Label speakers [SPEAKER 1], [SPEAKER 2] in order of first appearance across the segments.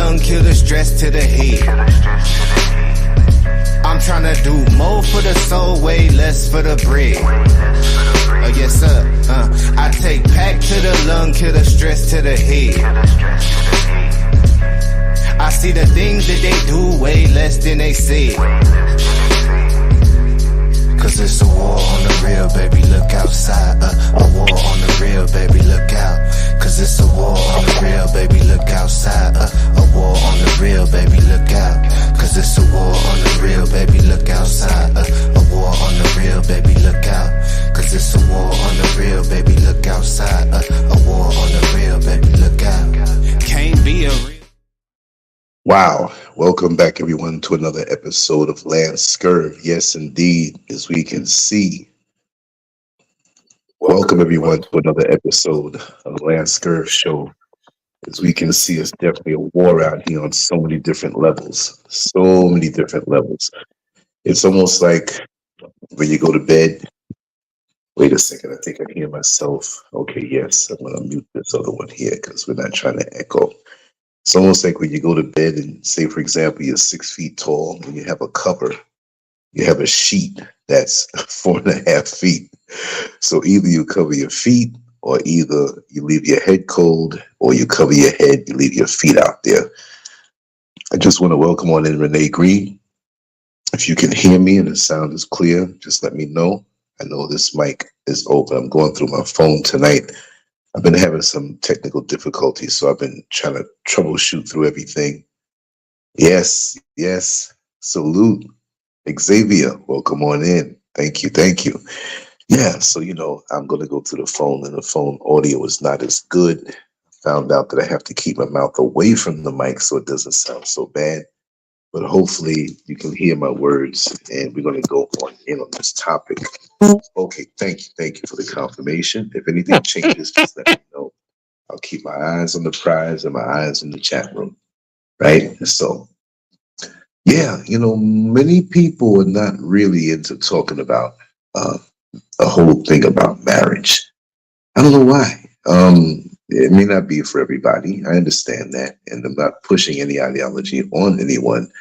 [SPEAKER 1] lung, kill the stress to the head. I'm tryna do more for the soul, way less for the bread. Yes sir, I take pack to the lung, kill the stress to the head. I see the things that they do way less than they said. Cause it's a war on the real, baby, look outside. A war on the real, baby, look out. Cause it's a war on the real, baby, look outside. A war on the real, baby, look out. Cause it's a war on the real, baby, look outside. A war on the real, baby, look out. Cause it's a war on the real, baby, look outside. A war on the real, baby, look out. Can't be a real.
[SPEAKER 2] Wow. Welcome back, everyone, to another episode of Lancescurv. Yes, indeed, as we can see. Welcome, everyone, to another episode of the Lancescurv show. As we can see, it's definitely a war out here on so many different levels. So many different levels. It's almost like when you go to bed. Wait a second, I think I hear myself. Okay, yes, I'm going to mute this other one here because we're not trying to echo. It's almost like when you go to bed and say, for example, you're 6 feet tall and you have a cover, you have a sheet that's 4.5 feet. So either you cover your feet or either you leave your head cold or you cover your head, you leave your feet out there. I just want to welcome on in Renee Green. If you can hear me and the sound is clear, just let me know. I know this mic is open. I'm going through my phone tonight. I've been having some technical difficulties, so I've been trying to troubleshoot through everything. Yes. Salute. Xavier, welcome on in. Thank you. Yeah, so, I'm going to go to the phone, and the phone audio is not as good. Found out that I have to keep my mouth away from the mic so it doesn't sound so bad. But hopefully you can hear my words, and we're going to go on in on this topic. Okay, thank you for the confirmation. If anything changes, just let me know. I'll keep my eyes on the prize and my eyes in the chat room, right? So, yeah, many people are not really into talking about the whole thing about marriage. I don't know why. It may not be for everybody. I understand that, and I'm not pushing any ideology on anyone.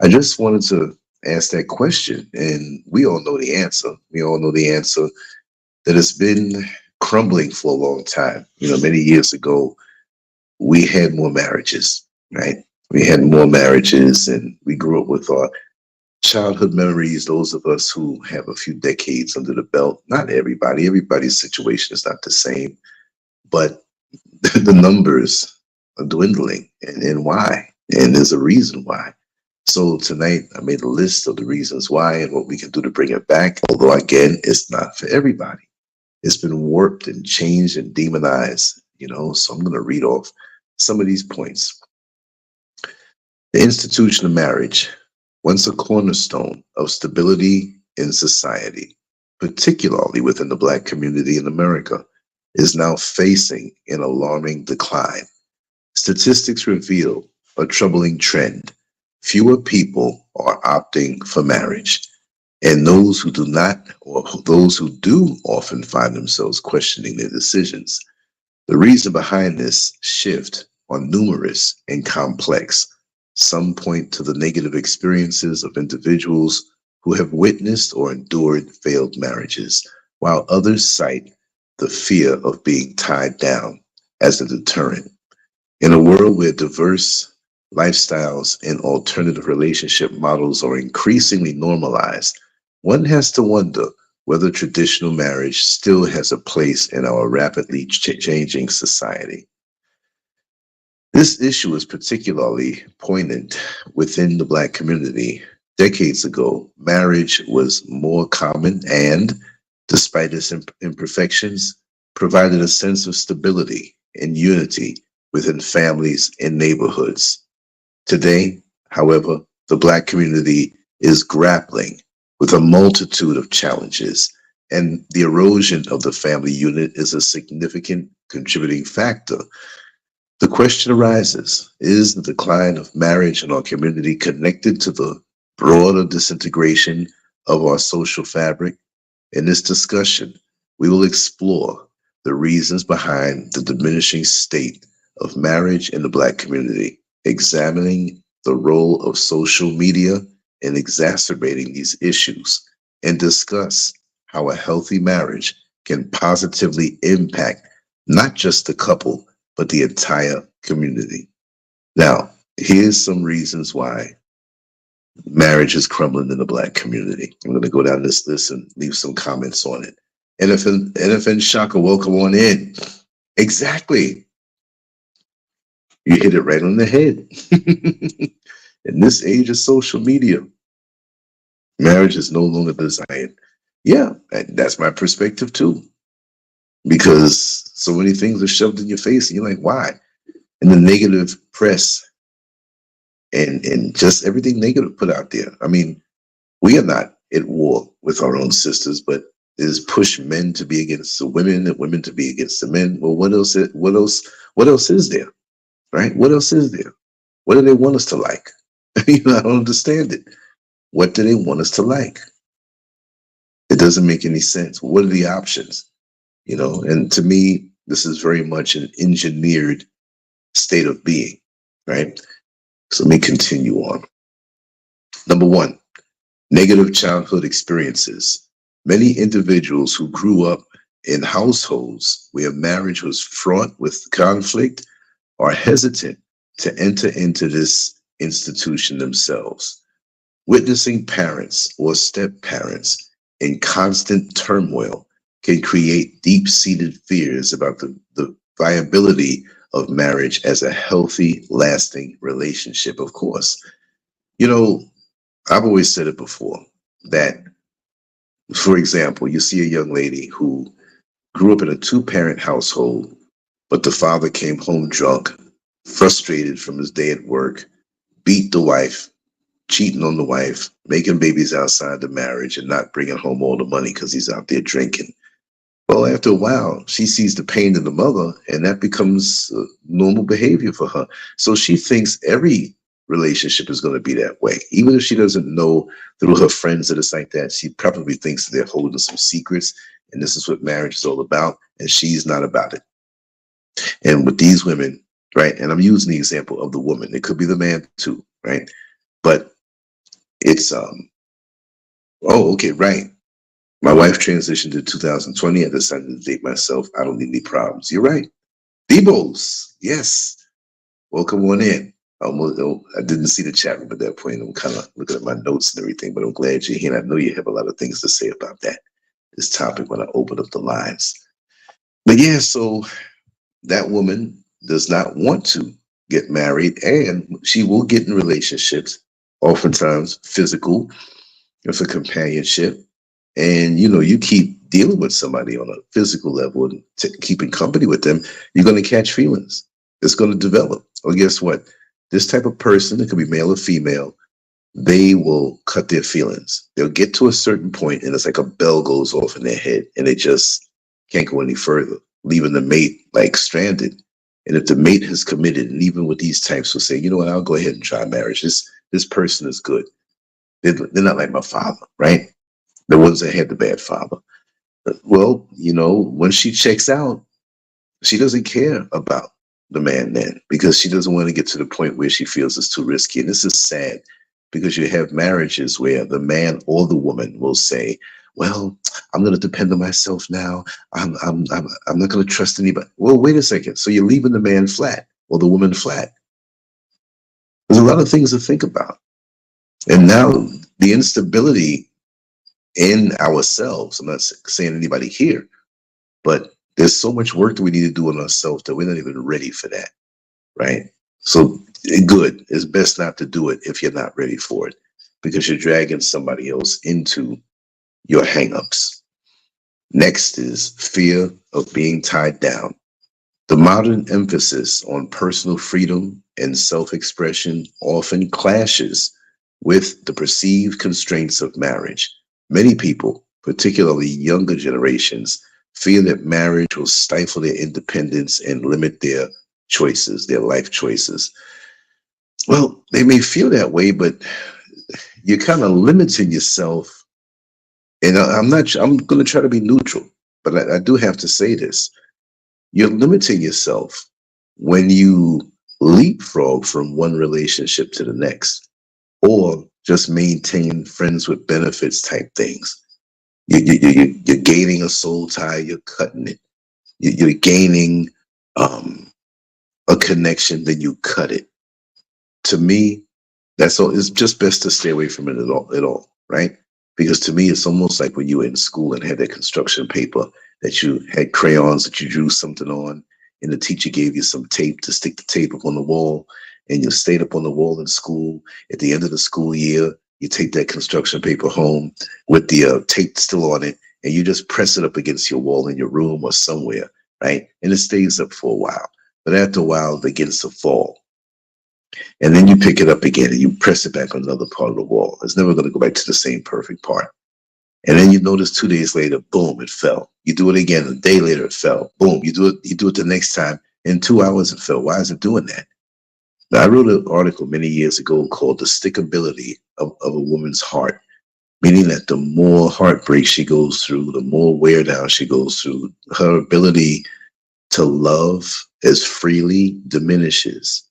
[SPEAKER 2] I just wanted to ask that question, and we all know the answer. We all know the answer that it's been crumbling for a long time. Many years ago, we had more marriages, right? We had more marriages, and we grew up with our childhood memories, those of us who have a few decades under the belt. Not everybody. Everybody's situation is not the same, but the numbers are dwindling, and why? And there's a reason why. So tonight I made a list of the reasons why and what we can do to bring it back. Although again, it's not for everybody. It's been warped and changed and demonized, so I'm going to read off some of these points. The institution of marriage, once a cornerstone of stability in society, particularly within the Black community in America, is now facing an alarming decline. Statistics reveal a troubling trend. Fewer people are opting for marriage, and those who do not, or those who do, often find themselves questioning their decisions. The reason behind this shift are numerous and complex. Some point to the negative experiences of individuals who have witnessed or endured failed marriages, while others cite the fear of being tied down as a deterrent. In a world where diverse lifestyles and alternative relationship models are increasingly normalized, one has to wonder whether traditional marriage still has a place in our rapidly changing society. This issue is particularly poignant within the Black community. Decades ago, marriage was more common and, despite its imperfections, provided a sense of stability and unity within families and neighborhoods. Today, however, the Black community is grappling with a multitude of challenges, and the erosion of the family unit is a significant contributing factor. The question arises, is the decline of marriage in our community connected to the broader disintegration of our social fabric? In this discussion, we will explore the reasons behind the diminishing state of marriage in the Black community examining the role of social media in exacerbating these issues, and discuss how a healthy marriage can positively impact not just the couple, but the entire community. Now, here's some reasons why marriage is crumbling in the Black community. I'm going to go down this list and leave some comments on it. NFN Shaka, welcome on in. Exactly. You hit it right on the head. In this age of social media, marriage is no longer desired. Yeah, that's my perspective too. Because so many things are shoved in your face and you're like, why? And the negative press and just everything negative put out there. I mean, we are not at war with our own sisters, but is push men to be against the women and women to be against the men. Well, what else is there? Right? What else is there? What do they want us to like? I don't understand it. What do they want us to like? It doesn't make any sense. What are the options? And to me, this is very much an engineered state of being, right? So let me continue on. Number one, negative childhood experiences. Many individuals who grew up in households where marriage was fraught with conflict are hesitant to enter into this institution themselves. Witnessing parents or step-parents in constant turmoil can create deep-seated fears about the viability of marriage as a healthy, lasting relationship. Of course, I've always said it before that, for example, you see a young lady who grew up in a two-parent household, but the father came home drunk, frustrated from his day at work, beat the wife, cheating on the wife, making babies outside the marriage, and not bringing home all the money because he's out there drinking. Well, after a while, she sees the pain in the mother, and that becomes normal behavior for her. So she thinks every relationship is going to be that way. Even if she doesn't know through her friends that it's like that, she probably thinks that they're holding some secrets, and this is what marriage is all about, and she's not about it. And with these women, right, and I'm using the example of the woman. It could be the man too, right? But it's, okay, right. My wife transitioned in 2020. I decided to date myself. I don't need any problems. You're right. Debos, yes. Welcome on in. I didn't see the chat room at that point. I'm kind of looking at my notes and everything, but I'm glad you're here. And I know you have a lot of things to say about this topic when I open up the lines. But yeah, so that woman does not want to get married, and she will get in relationships, oftentimes physical, for companionship. And, you keep dealing with somebody on a physical level and keeping company with them, you're going to catch feelings. It's going to develop. Well, guess what? This type of person, it could be male or female, they will cut their feelings. They'll get to a certain point and it's like a bell goes off in their head and they just can't go any further, leaving the mate like stranded. And if the mate has committed, and even with these types will say, you know what, I'll go ahead and try marriage. This person is good. They're not like my father, right? The ones that had the bad father. Well, when she checks out, she doesn't care about the man then, because she doesn't want to get to the point where she feels it's too risky. And this is sad, because you have marriages where the man or the woman will say, well, I'm going to depend on myself now. I'm not going to trust anybody. Well, wait a second. So you're leaving the man flat or the woman flat. There's a lot of things to think about. And now the instability in ourselves, I'm not saying anybody here, but there's so much work that we need to do on ourselves that we're not even ready for that, right? So good, it's best not to do it if you're not ready for it, because you're dragging somebody else into your hangups. Next is fear of being tied down. The modern emphasis on personal freedom and self-expression often clashes with the perceived constraints of marriage. Many people, particularly younger generations, fear that marriage will stifle their independence and limit their choices, their life choices. Well, they may feel that way, but you're kind of limiting yourself. And I'm going to try to be neutral, but I do have to say this. You're limiting yourself when you leapfrog from one relationship to the next, or just maintain friends with benefits type things. You're gaining a soul tie, you're cutting it. You're gaining a connection, then you cut it. To me, that's all. It's just best to stay away from it at all, right? Because to me, it's almost like when you were in school and had that construction paper that you had crayons that you drew something on, and the teacher gave you some tape to stick the tape up on the wall, and you stayed up on the wall in school. At the end of the school year, you take that construction paper home with the tape still on it, and you just press it up against your wall in your room or somewhere, right? And it stays up for a while. But after a while, it begins to fall. And then you pick it up again and you press it back on another part of the wall. It's never going to go back to the same perfect part. And then you notice 2 days later, boom, it fell. You do it again. A day later, it fell. Boom, you do it the next time. In 2 hours, it fell. Why is it doing that? Now, I wrote an article many years ago called The Stickability of a Woman's Heart, meaning that the more heartbreak she goes through, the more wear down she goes through, her ability to love as freely diminishes.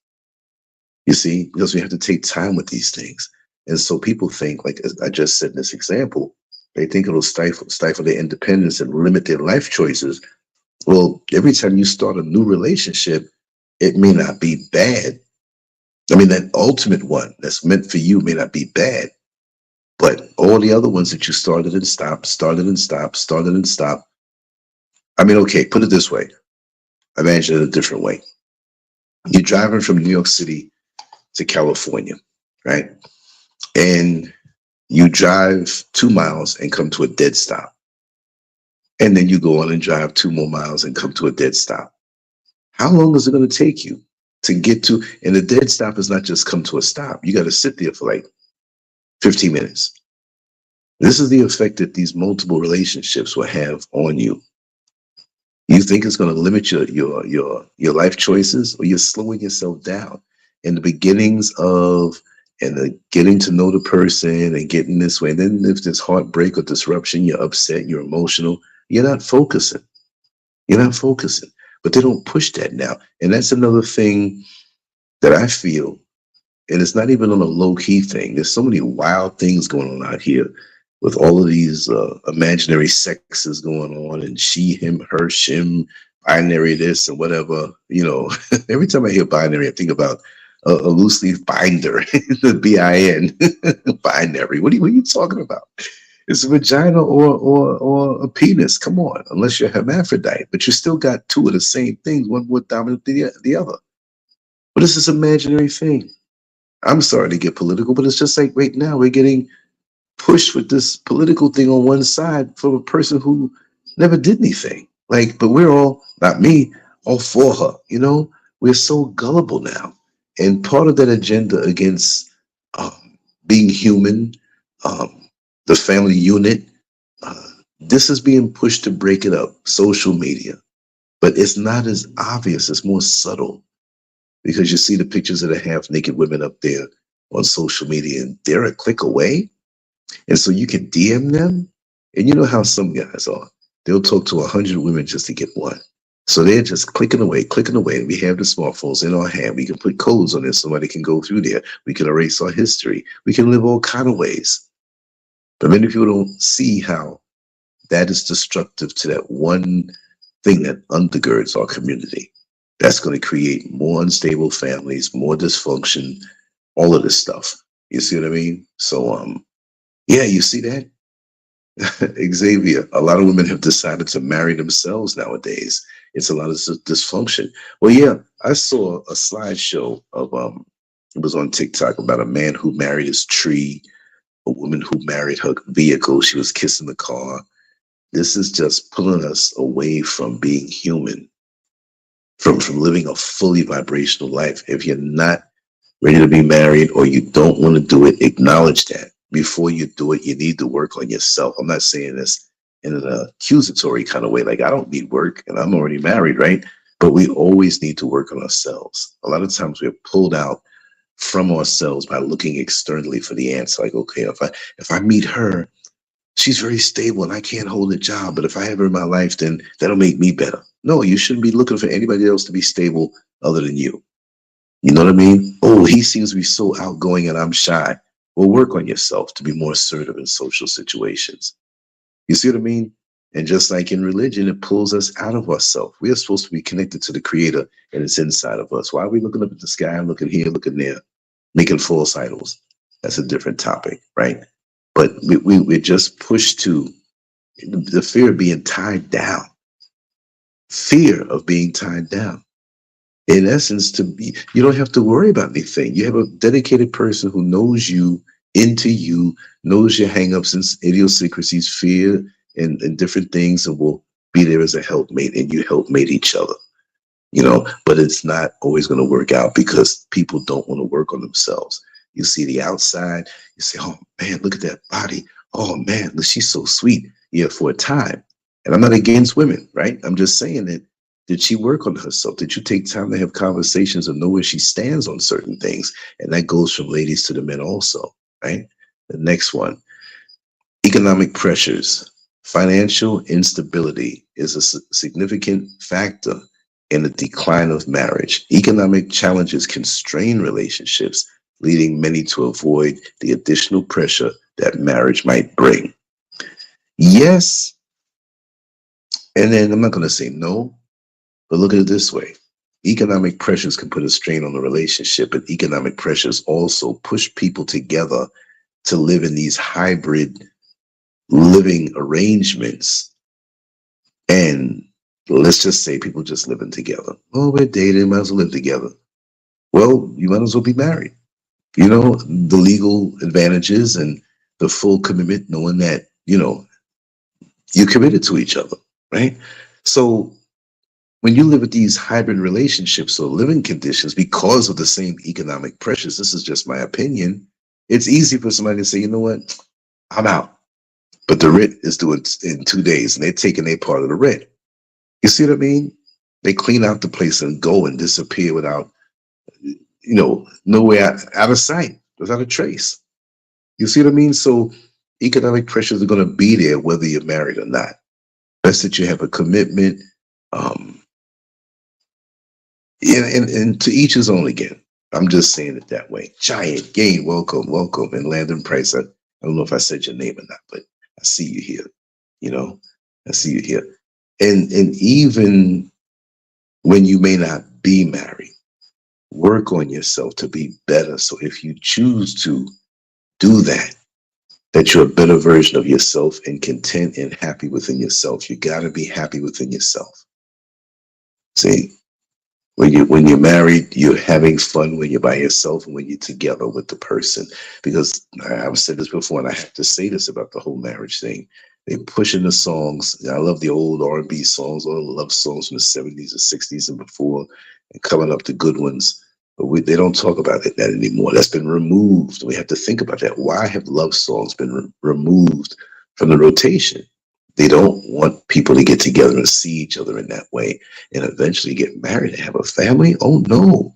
[SPEAKER 2] You see, because we have to take time with these things. And so people think, like I just said in this example, they think it'll stifle their independence and limit their life choices. Well, every time you start a new relationship, it may not be bad. I mean, that ultimate one that's meant for you may not be bad, but all the other ones that you started and stopped, started and stopped, started and stopped. I mean, okay, put it this way. Imagine it a different way. You're driving from New York City to California, right? And you drive 2 miles and come to a dead stop. And then you go on and drive 2 more miles and come to a dead stop. How long is it going to take you to get to, and the dead stop is not just come to a stop. You got to sit there for like 15 minutes. This is the effect that these multiple relationships will have on you. You think it's going to limit your life choices, or you're slowing yourself down in the beginnings of and the getting to know the person and getting this way. And then if there's heartbreak or disruption, you're upset, you're emotional, you're not focusing. You're not focusing. But they don't push that now. And that's another thing that I feel, and it's not even on a low-key thing. There's so many wild things going on out here with all of these imaginary sexes going on, and she, him, her, shim, binary this and whatever. You know, every time I hear binary, I think about a loose leaf binder, the BIN, binary. What are you talking about? It's a vagina or a penis. Come on, unless you're hermaphrodite, but you still got two of the same things, one more dominant than the other. But it's this imaginary thing. I'm sorry to get political, but it's just like right now we're getting pushed with this political thing on one side from a person who never did anything. Like, but we're all, not me, all for her. You know, we're so gullible now. And part of that agenda against being human, the family unit, this is being pushed to break it up, social media. But it's not as obvious, it's more subtle. Because you see the pictures of the half-naked women up there on social media, and they're a click away. And so you can DM them. And you know how some guys are. They'll talk to 100 women just to get one. So they're just clicking away. And we have the smartphones in our hand. We can put codes on there. Somebody can go through there. We can erase our history. We can live all kind of ways. But many people don't see how that is destructive to that one thing that undergirds our community. That's going to create more unstable families, more dysfunction, all of this stuff. You see what I mean? So, yeah, you see that? Xavier, a lot of women have decided to marry themselves nowadays. It's a lot of dysfunction. Well, yeah, I saw a slideshow of, it was on TikTok about a man who married his tree, a woman who married her vehicle. She was kissing the car. This is just pulling us away from being human. From living a fully vibrational life. If you're not ready to be married or you don't want to do it, acknowledge that. Before you do it, you need to work on yourself. I'm not saying this in an accusatory kind of way, like I don't need work and I'm already married, right? But we always need to work on ourselves. A lot of times we're pulled out from ourselves by looking externally for the answer. Like, okay, if I meet her, she's very stable and I can't hold a job, but if I have her in my life, then that'll make me better. No, you shouldn't be looking for anybody else to be stable other than you. You know what I mean? Oh, he seems to be so outgoing and I'm shy. Well, work on yourself to be more assertive in social situations. You see what I mean? And just like in religion, it pulls us out of ourselves. We are supposed to be connected to the creator and it's inside of us. Why are we looking up at the sky, looking here, looking there, making false idols? That's a different topic, right? But we're just pushed to the fear of being tied down. Fear of being tied down. In essence, to be, you don't have to worry about anything. You have a dedicated person who knows you, into you, knows your hangups and idiosyncrasies, fear, and different things, and will be there as a helpmate, and you helpmate each other. You know, but it's not always going to work out because people don't want to work on themselves. You see the outside, you say, oh man, look at that body. Oh man, look, she's so sweet. Yeah, for a time. And I'm not against women, right? I'm just saying that, did she work on herself? Did you take time to have conversations and know where she stands on certain things? And that goes from ladies to the men also, right? The next one, economic pressures. Financial instability is a significant factor in the decline of marriage. Economic challenges can strain relationships, leading many to avoid the additional pressure that marriage might bring. Yes, and then I'm not going to say no, but look at it this way. Economic pressures can put a strain on the relationship, but economic pressures also push people together to live in these hybrid living arrangements. And let's just say people just living together. Oh, we're dating, might as well live together. Well, you might as well be married. You know, the legal advantages and the full commitment, knowing that, you know, you're committed to each other, right? So when you live with these hybrid relationships or living conditions because of the same economic pressures, this is just my opinion, it's easy for somebody to say, you know what, I'm out. But the rent is due in 2 days and they're taking a part of the rent. You see what I mean? They clean out the place and go and disappear without, you know, nowhere out of sight, without a trace. You see what I mean? So economic pressures are going to be there whether you're married or not. Best that you have a commitment. And to each his own again. I'm just saying it that way. Giant Gain, welcome, welcome. And Landon Price, I don't know if I said your name or not, but I see you here. You know, I see you here. And even when you may not be married, work on yourself to be better. So if you choose to do that, that you're a better version of yourself and content and happy within yourself. You got to be happy within yourself. See, when you're married, you're having fun when you're by yourself and when you're together with the person. Because I've said this before, and I have to say this about the whole marriage thing. They pushing the songs. I love the old R&B songs, all the love songs from the 70s and 60s and before, and coming up the good ones. But they don't talk about that anymore. That's been removed. We have to think about that. Why have love songs been removed from the rotation? They don't want people to get together and see each other in that way and eventually get married and have a family. Oh no.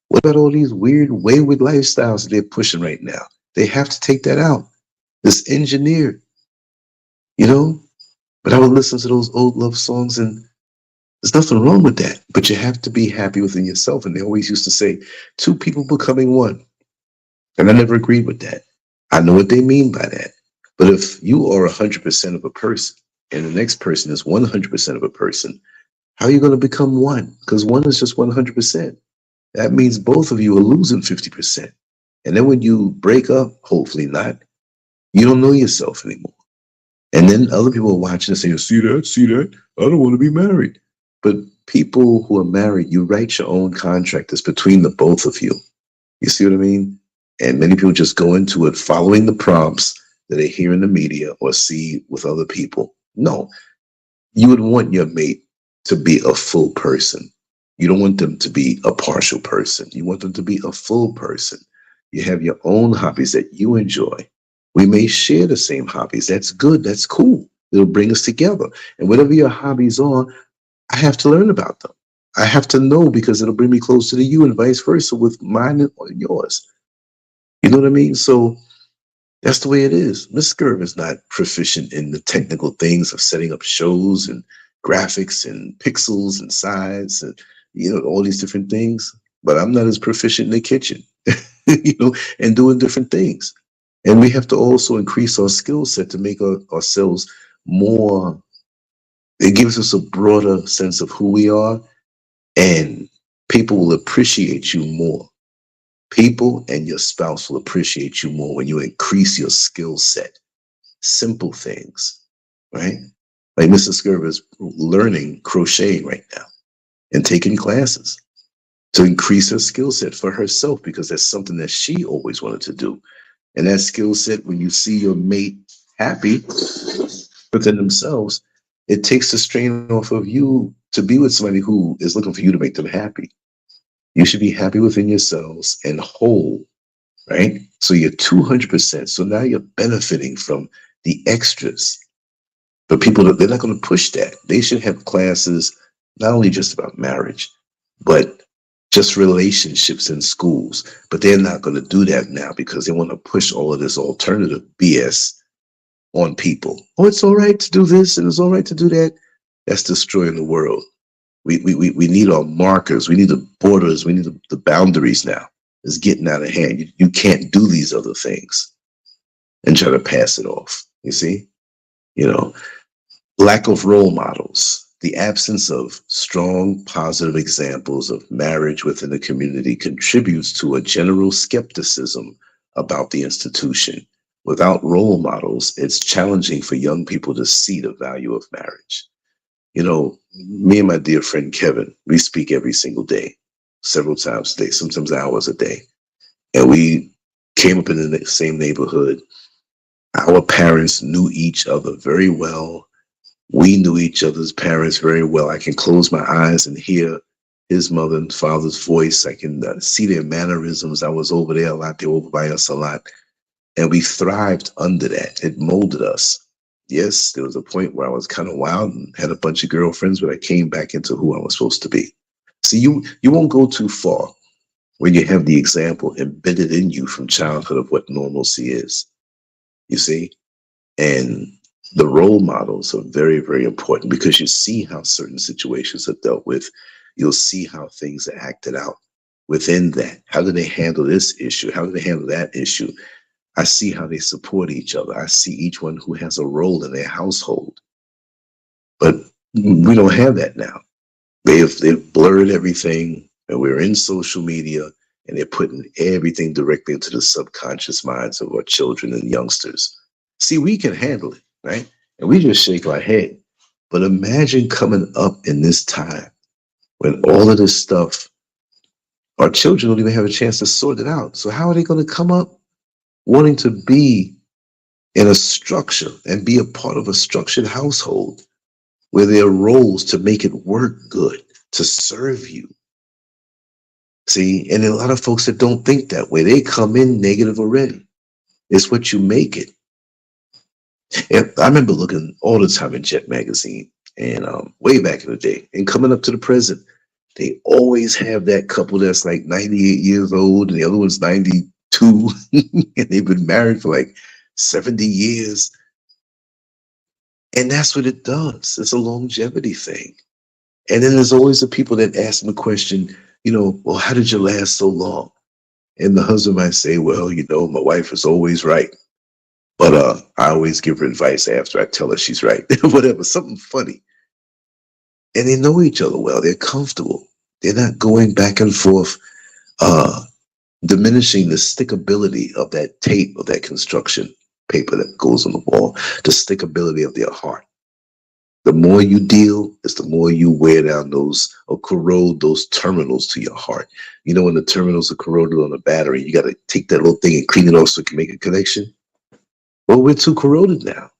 [SPEAKER 2] What about all these weird, wayward lifestyles that they're pushing right now? They have to take that out. It's engineered, you know? But I would listen to those old love songs and there's nothing wrong with that, but you have to be happy within yourself. And they always used to say, two people becoming one. And I never agreed with that. I know what they mean by that. But if you are 100% of a person and the next person is 100% of a person, how are you going to become one? Because one is just 100%. That means both of you are losing 50%. And then when you break up, hopefully not, you don't know yourself anymore. And then other people are watching and saying, see that? I don't want to be married. But people who are married, you write your own contract. It's between the both of you. You see what I mean? And many people just go into it following the prompts that they hear in the media or see with other people. No, you would want your mate to be a full person. You don't want them to be a partial person. You want them to be a full person. You have your own hobbies that you enjoy. We may share the same hobbies. That's good. That's cool. It'll bring us together. And whatever your hobbies are, I have to learn about them. I have to know because it'll bring me closer to you and vice versa with mine and yours. You know what I mean? So that's the way it is. Miss SCURV is not proficient in the technical things of setting up shows and graphics and pixels and size and, you know, all these different things. but I'm not as proficient in the kitchen, and doing different things. And we have to also increase our skill set to make ourselves more. It gives us a broader sense of who we are, and people will appreciate you more. People and your spouse will appreciate you more when you increase your skill set. Simple things, right? Like Mrs. SCURV is learning crocheting right now and taking classes to increase her skill set for herself, because that's something that she always wanted to do. And that skill set, when you see your mate happy within themselves, it takes the strain off of you to be with somebody who is looking for you to make them happy. You should be happy within yourselves and whole, right? So you're 200%. So now you're benefiting from the extras. But people, they're not going to push that. They should have classes, not only just about marriage, but just relationships in schools. But they're not going to do that now because they want to push all of this alternative BS on people. Oh, it's all right to do this and it's all right to do that. That's destroying the world. We need our markers. We need the borders. We need the boundaries now. It's getting out of hand. You can't do these other things and try to pass it off. You see? Lack of role models. The absence of strong, positive examples of marriage within the community contributes to a general skepticism about the institution. Without role models, it's challenging for young people to see the value of marriage. Me and my dear friend Kevin, we speak every single day, several times a day, sometimes hours a day. And we came up in the same neighborhood. Our parents knew each other very well. We knew each other's parents very well. I can close my eyes and hear his mother and father's voice. I can see their mannerisms. I was over there a lot. They were over by us a lot. And we thrived under that. It molded us. Yes, there was a point where I was kind of wild and had a bunch of girlfriends, but I came back into who I was supposed to be. See, you won't go too far when you have the example embedded in you from childhood of what normalcy is. You see? And the role models are very, very important because you see how certain situations are dealt with. You'll see how things are acted out within that. How do they handle this issue? How do they handle that issue? I see how they support each other. I see each one who has a role in their household. But we don't have that now. They've blurred everything, and we're in social media, and they're putting everything directly into the subconscious minds of our children and youngsters. See, we can handle it, right? And we just shake our head. But imagine coming up in this time when all of this stuff, our children don't even have a chance to sort it out. So how are they going to come up wanting to be in a structure and be a part of a structured household where there are roles to make it work good, to serve you? See, and there are a lot of folks that don't think that way. They come in negative already. It's what you make it. And I remember looking all the time in Jet magazine, and way back in the day, and coming up to the present, they always have that couple that's like 98 years old, and the other one's 92, and they've been married for like 70 years. And that's what it does. It's a longevity thing. And then there's always the people that ask them a question, well, how did you last so long? And the husband might say, well, my wife is always right. But I always give her advice after I tell her she's right. Whatever, something funny. And they know each other well. They're comfortable. They're not going back and forth, diminishing the stickability of that tape, of that construction paper that goes on the wall, the stickability of their heart. The more you deal, is the more you wear down those or corrode those terminals to your heart. When the terminals are corroded on a battery, you got to take that little thing and clean it off so it can make a connection. Well, we're too corroded now.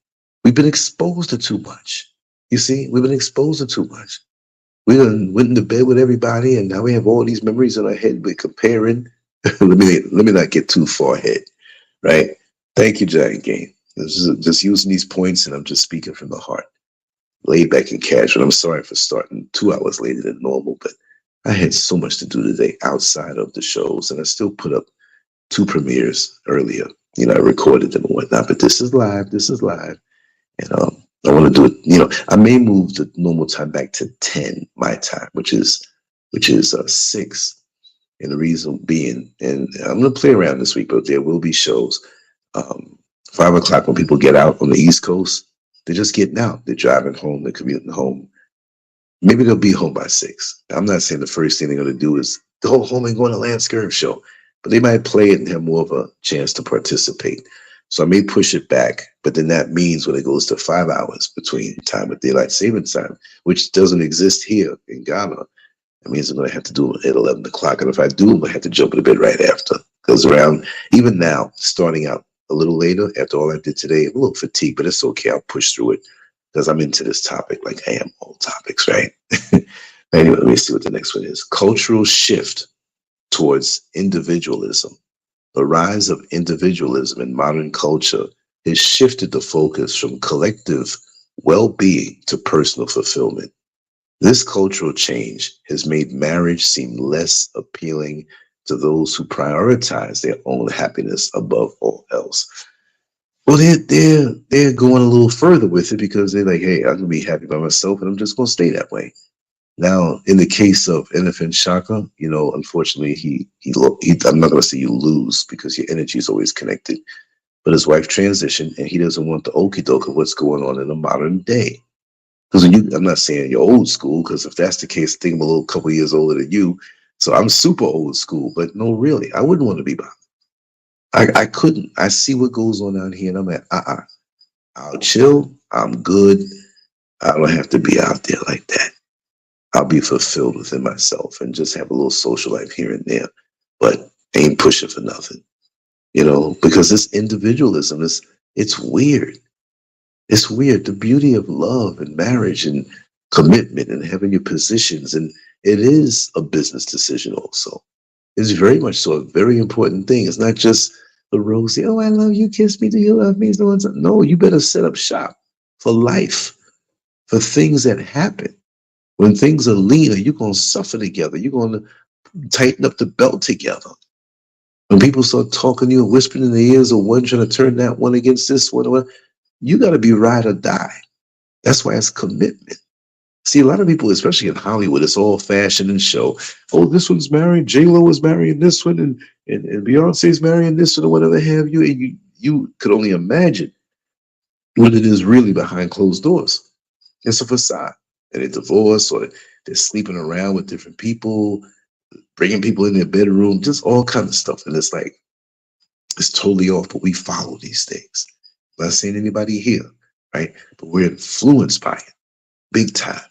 [SPEAKER 2] We've been exposed to too much. You see, we've been exposed to too much. We done went into bed with everybody, and now we have all these memories in our head. We're comparing. let me not get too far ahead, right? Thank you, Giant Game. Just using these points, and I'm just speaking from the heart. Laid back and casual. I'm sorry for starting 2 hours later than normal, but I had so much to do today outside of the shows, and I still put up 2 premieres earlier. I recorded them and whatnot, but this is live. And I want to do it. I may move the normal time back to 10 my time, which is 6 And the reason being, and I'm going to play around this week, but there will be shows. 5 o'clock when people get out on the East Coast, they're just getting out. They're driving home, they're commuting home. Maybe they'll be home by 6. I'm not saying the first thing they're going to do is go home and go on a Lancescurv show, but they might play it and have more of a chance to participate. So I may push it back, but then that means when it goes to 5 hours between time of daylight savings time, which doesn't exist here in Ghana, that means I'm going to have to do it at 11 o'clock. And if I do, I'm going to have to jump in bed right after. Because around, even now, starting out a little later, after all I did today, I'm a little fatigued, but it's okay. I'll push through it because I'm into this topic like I am all topics, right? Anyway, let me see what the next one is. Cultural shift towards individualism. The rise of individualism in modern culture has shifted the focus from collective well-being to personal fulfillment. This cultural change has made marriage seem less appealing to those who prioritize their own happiness above all else. Well, they're going a little further with it because they're like, hey, I'm gonna be happy by myself, and I'm just gonna stay that way. Now, in the case of Infant Shaka, you know, unfortunately, I'm not gonna say you lose because your energy is always connected, but his wife transitioned, and he doesn't want the okie doke of what's going on in the modern day. Because I'm not saying you're old school, because if that's the case, I think I'm a little couple years older than you. So I'm super old school, but no, really, I wouldn't want to be bothered. I couldn't. I see what goes on out here, and I'm like, I'll chill. I'm good. I don't have to be out there like that. I'll be fulfilled within myself and just have a little social life here and there, but ain't pushing for nothing, you know, because this individualism it's weird. It's weird. The beauty of love and marriage and commitment and having your positions, and it is a business decision also. It's very much so a very important thing. It's not just the rosy, oh, I love you, kiss me, do you love me? No, you better set up shop for life, for things that happen. When things are leaner, you're going to suffer together. You're going to tighten up the belt together. When people start talking to you and whispering in the ears of one trying to turn that one against this one, you got to be ride or die. That's why it's commitment. See, a lot of people, especially in Hollywood, it's all fashion and show. Oh, this one's married. J-Lo is marrying this one, and Beyonce's marrying this one, or whatever have you. And you could only imagine what it is really behind closed doors. It's a facade. And they divorce, or they're sleeping around with different people, bringing people in their bedroom, just all kinds of stuff. And it's like, it's totally off, but we follow these things. I'm not saying anybody here, right? But we're influenced by it, big time.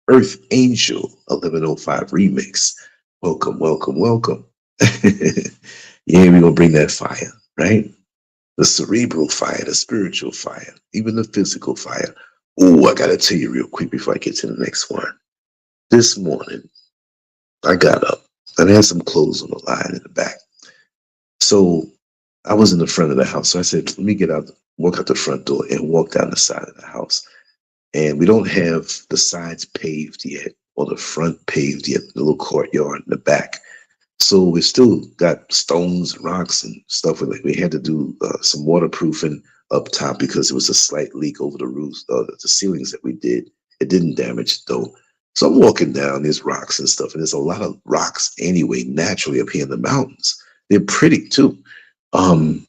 [SPEAKER 2] Earth Angel 1105 remix. Welcome, welcome, welcome. Yeah, we're going to bring that fire, right? The cerebral fire, the spiritual fire, even the physical fire. Oh, I got to tell you real quick before I get to the next one. This morning, I got up and I had some clothes on the line in the back. So I was in the front of the house. So I said, let me get out, walk out the front door and walk down the side of the house. And we don't have the sides paved yet or the front paved yet, the little courtyard in the back. So we still got stones, rocks, and stuff. We had to do some waterproofing up top because it was a slight leak over the roofs, the ceilings that we did. It didn't damage it though. So I'm walking down, there's rocks and stuff, and there's a lot of rocks anyway, naturally up here in the mountains. They're pretty too. I'm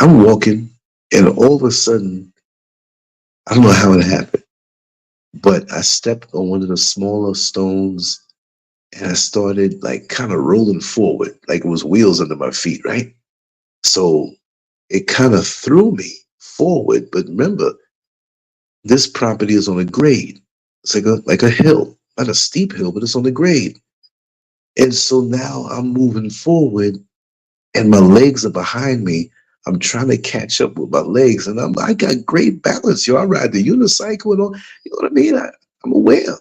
[SPEAKER 2] walking, and all of a sudden, I don't know how it happened, but I stepped on one of the smaller stones, and I started like kind of rolling forward, like it was wheels under my feet, right? So it kind of threw me forward, but remember, this property is on a grade. It's like a hill, not a steep hill, but it's on the grade. And so now I'm moving forward, and my legs are behind me. I'm trying to catch up with my legs, and I got great balance, yo. I ride the unicycle and all, you know what I mean? I'm aware,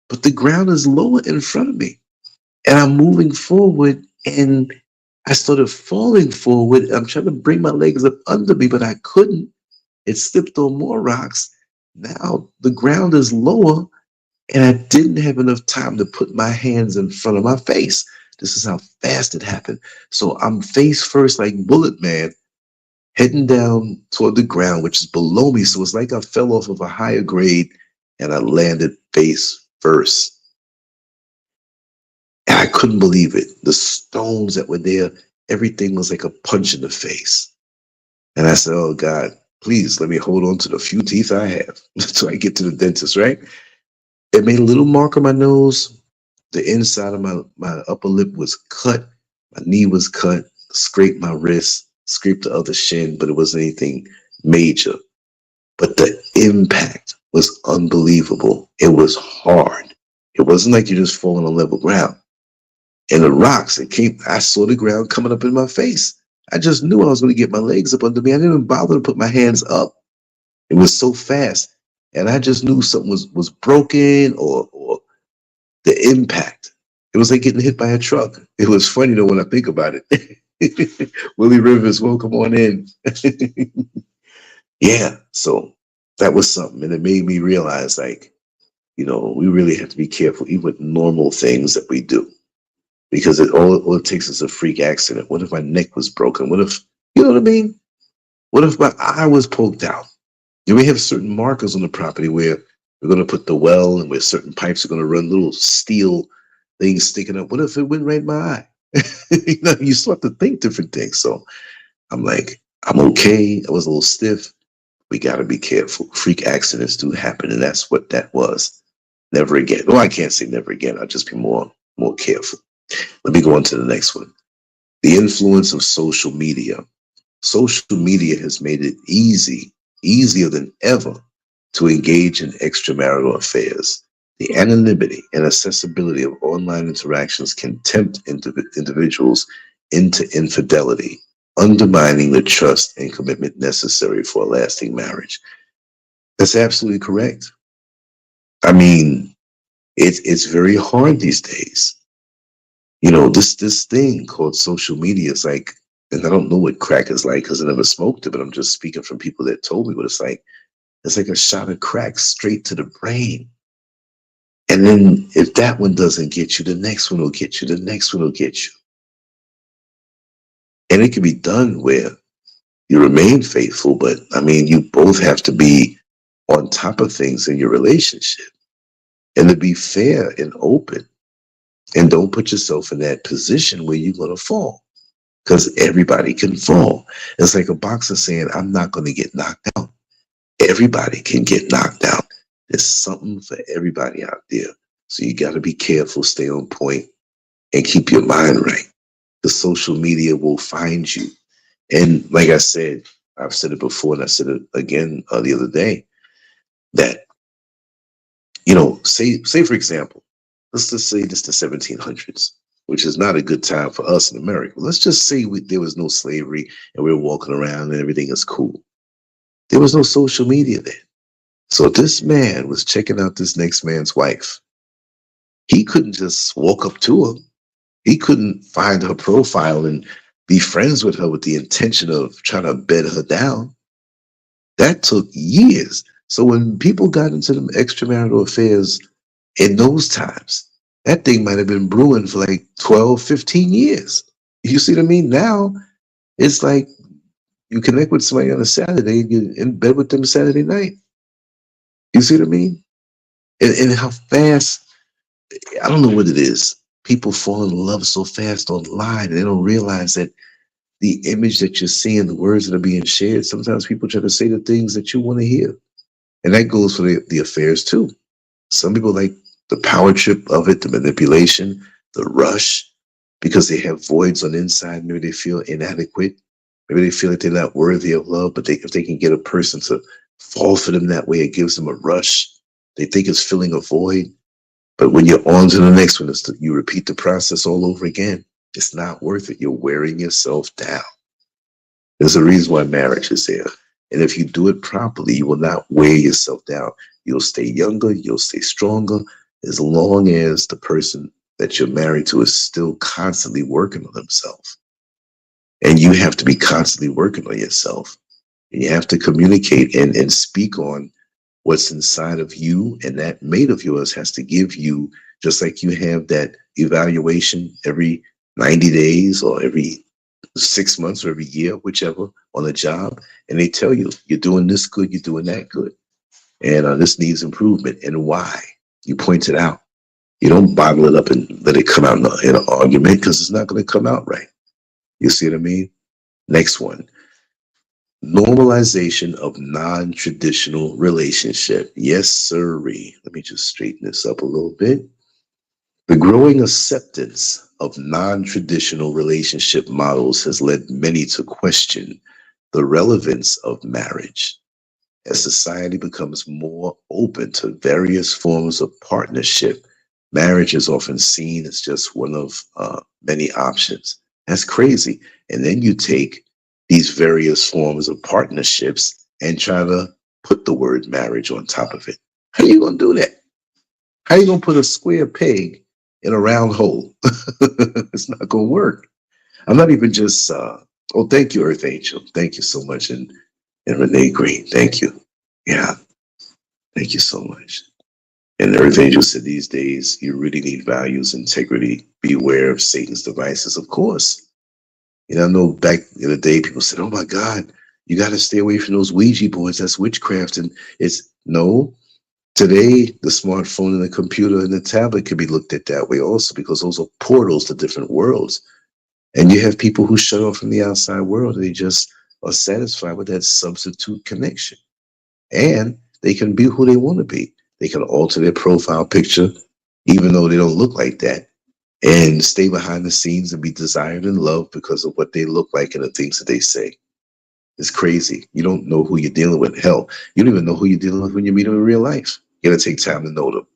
[SPEAKER 2] but the ground is lower in front of me, and I'm moving forward, and I started falling forward. I'm trying to bring my legs up under me, but I couldn't. It slipped on more rocks. Now the ground is lower, and I didn't have enough time to put my hands in front of my face. This is how fast it happened. So I'm face first, like Bullet Man, heading down toward the ground, which is below me. So it's like I fell off of a higher grade, and I landed face first. And I couldn't believe it. The stones that were there, everything was like a punch in the face. And I said, oh God, please let me hold on to the few teeth I have until I get to the dentist, right? It made a little mark on my nose. The inside of my upper lip was cut. My knee was cut, scraped my wrist, scraped the other shin, but it wasn't anything major. But the impact was unbelievable. It was hard. It wasn't like you just falling on level ground. And the rocks, I saw the ground coming up in my face. I just knew I was going to get my legs up under me. I didn't even bother to put my hands up. It was so fast. And I just knew something was broken or the impact. It was like getting hit by a truck. It was funny though when I think about it. Willie Rivers, welcome on in. Yeah, so that was something. And it made me realize, like, you know, we really have to be careful even with normal things that we do. Because all it takes is a freak accident. What if my neck was broken? What if, you know what I mean? What if my eye was poked out? You may have certain markers on the property where we're going to put the well and where certain pipes are going to run little steel things sticking up. What if it went right in my eye? You know, you start to think different things. So I'm like, I'm okay. I was a little stiff. We got to be careful. Freak accidents do happen. And that's what that was. Never again. Well, I can't say never again. I'll just be more careful. Let me go on to the next one. The influence of social media. Social media has made it easier than ever to engage in extramarital affairs. The anonymity and accessibility of online interactions can tempt individuals into infidelity, undermining the trust and commitment necessary for a lasting marriage. That's absolutely correct. I mean, it's very hard these days. You know, this thing called social media is like, and I don't know what crack is like because I never smoked it, but I'm just speaking from people that told me what it's like. It's like a shot of crack straight to the brain. And then if that one doesn't get you, the next one will get you, the next one will get you. And it can be done where you remain faithful, but I mean, you both have to be on top of things in your relationship and to be fair and open. And don't put yourself in that position where you're going to fall, because everybody can fall. It's like a boxer saying, I'm not going to get knocked out. Everybody can get knocked out. There's something for everybody out there. So you got to be careful, stay on point, and keep your mind right. The social media will find you. And like I said, I've said it before and I said it again the other day, that, you know, say for example, let's just say this the 1700s, which is not a good time for us in America. Let's just say there was no slavery and we were walking around and everything is cool. There was no social media then. So this man was checking out this next man's wife. He couldn't just walk up to her. He couldn't find her profile and be friends with her with the intention of trying to bed her down. That took years. So when people got into them extramarital affairs in those times, that thing might have been brewing for like 12, 15 years. You see what I mean? Now, it's like you connect with somebody on a Saturday and you're in bed with them Saturday night. You see what I mean? And how fast, I don't know what it is. People fall in love so fast online and they don't realize that the image that you're seeing, the words that are being shared, sometimes people try to say the things that you want to hear. And that goes for the affairs too. Some people like the power trip of it, the manipulation, the rush, because they have voids on the inside. Maybe they feel inadequate. Maybe they feel like they're not worthy of love, but if they can get a person to fall for them that way, it gives them a rush. They think it's filling a void. But when you're on to the next one, you repeat the process all over again. It's not worth it. You're wearing yourself down. There's a reason why marriage is there. And if you do it properly, you will not wear yourself down. You'll stay younger. You'll stay stronger as long as the person that you're married to is still constantly working on themselves. And you have to be constantly working on yourself. And you have to communicate and speak on what's inside of you, and that mate of yours has to give you, just like you have that evaluation every 90 days or every 6 months or every year, whichever, on a job, and they tell you, you're doing this good, you're doing that good, and this needs improvement, and why. You point it out. You don't bottle it up and let it come out in an argument, because it's not going to come out right. You see what I mean? Next one. Normalization of non-traditional relationship. Yes, sirree. Let me just straighten this up a little bit. The growing acceptance of non-traditional relationship models has led many to question the relevance of marriage. As society becomes more open to various forms of partnership, marriage is often seen as just one of many options. That's crazy. And then you take these various forms of partnerships and try to put the word marriage on top of it. How are you going to do that? How are you going to put a square peg in a round hole? It's not going to work. I'm not even just, oh, thank you, Earth Angel. Thank you so much. And Renee Green, thank you. Yeah, thank you so much. And Earth Angel said these days, you really need values, integrity, beware of Satan's devices. Of course. You know, I know back in the day, people said, oh my God, you got to stay away from those Ouija boards. That's witchcraft. And it's no. Today, the smartphone and the computer and the tablet can be looked at that way also, because those are portals to different worlds. And you have people who shut off from the outside world, and they just are satisfied with that substitute connection. And they can be who they want to be. They can alter their profile picture, even though they don't look like that, and stay behind the scenes and be desired and loved because of what they look like and the things that they say. It's crazy. You don't know who you're dealing with. Hell, you don't even know who you're dealing with when you meet them in real life. You got to take time to know them,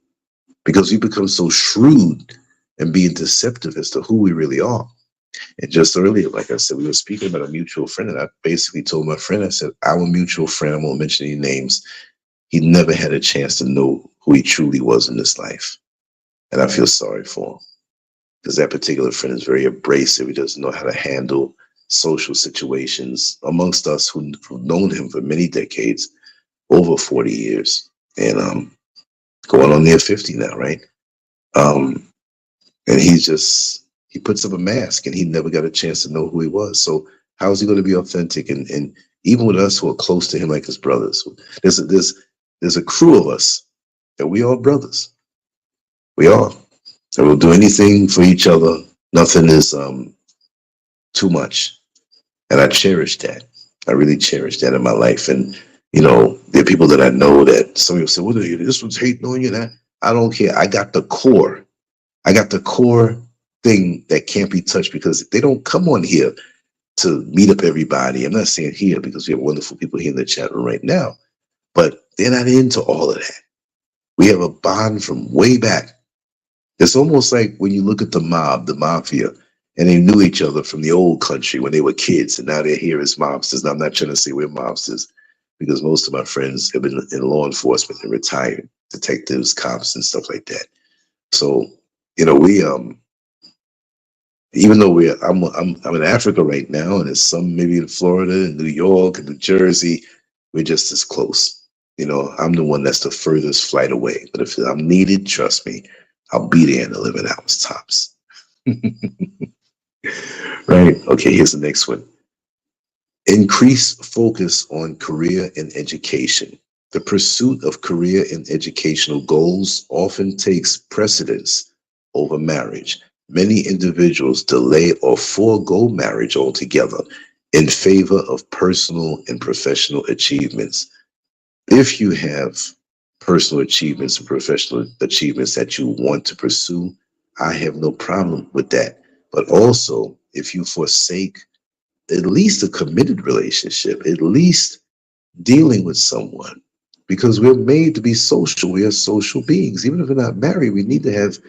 [SPEAKER 2] because we become so shrewd and being deceptive as to who we really are. And just earlier, like I said, we were speaking about a mutual friend, and I basically told my friend, I said, our mutual friend, I won't mention any names, he never had a chance to know who he truly was in this life. And I feel sorry for him, because that particular friend is very abrasive. He doesn't know how to handle social situations amongst us who've known him for many decades, over 40 years, and going on near 50 now, right? And he puts up a mask, and he never got a chance to know who he was. So how is he going to be authentic? And even with us who are close to him, like his brothers, there's a crew of us that we are brothers. We are. And we'll do anything for each other. Nothing is too much. And I cherish that. I really cherish that in my life. And, you know, there are people that I know that some people say, what are you? This one's hating on you. That I don't care. I got the core. I got the core thing that can't be touched, because they don't come on here to meet up everybody. I'm not saying here, because we have wonderful people here in the chat room right now, but they're not into all of that. We have a bond from way back. It's almost like when you look at the mob, the mafia, and they knew each other from the old country when they were kids, and now they're here as mobsters. Now, I'm not trying to say we're mobsters, because most of my friends have been in law enforcement and retired detectives, cops, and stuff like that. So, you know, we even though I'm in Africa right now, and there's some maybe in Florida and New York and New Jersey, we're just as close. You know, I'm the one that's the furthest flight away. But if I'm needed, trust me, I'll be there in 11 hours tops. Right? Okay, here's the next one. Increase focus on career and education. The pursuit of career and educational goals often takes precedence over marriage. Many individuals delay or forego marriage altogether in favor of personal and professional achievements. If you have personal achievements and professional achievements that you want to pursue, I have no problem with that. But also, if you forsake at least a committed relationship, at least dealing with someone, because we're made to be social. We are social beings. Even if we're not married, we need to have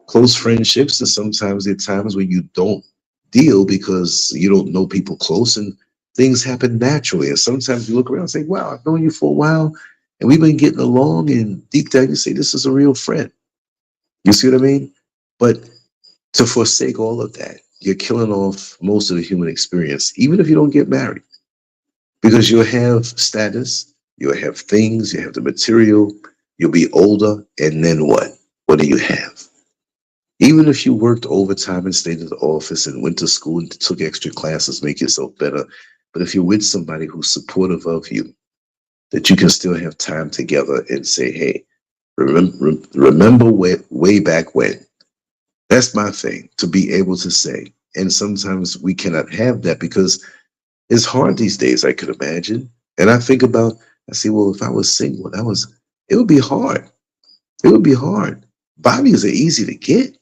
[SPEAKER 2] close friendships. And sometimes there are times where you don't deal because you don't know people close, and things happen naturally. And sometimes you look around and say, wow, I've known you for a while and we've been getting along. And deep down you say, this is a real friend. You see what I mean? But to forsake all of that, you're killing off most of the human experience, even if you don't get married, because you'll have status, you'll have things, you have the material, you'll be older, and then what? What do you have? Even if you worked overtime and stayed in the office and went to school and took extra classes, make yourself better, but if you're with somebody who's supportive of you, that you can still have time together and say, hey, Remember way back when. That's my thing, to be able to say. And sometimes we cannot have that because it's hard these days, I could imagine. And I think about, I say, well, if I was single, it would be hard. It would be hard. Bodies are easy to get,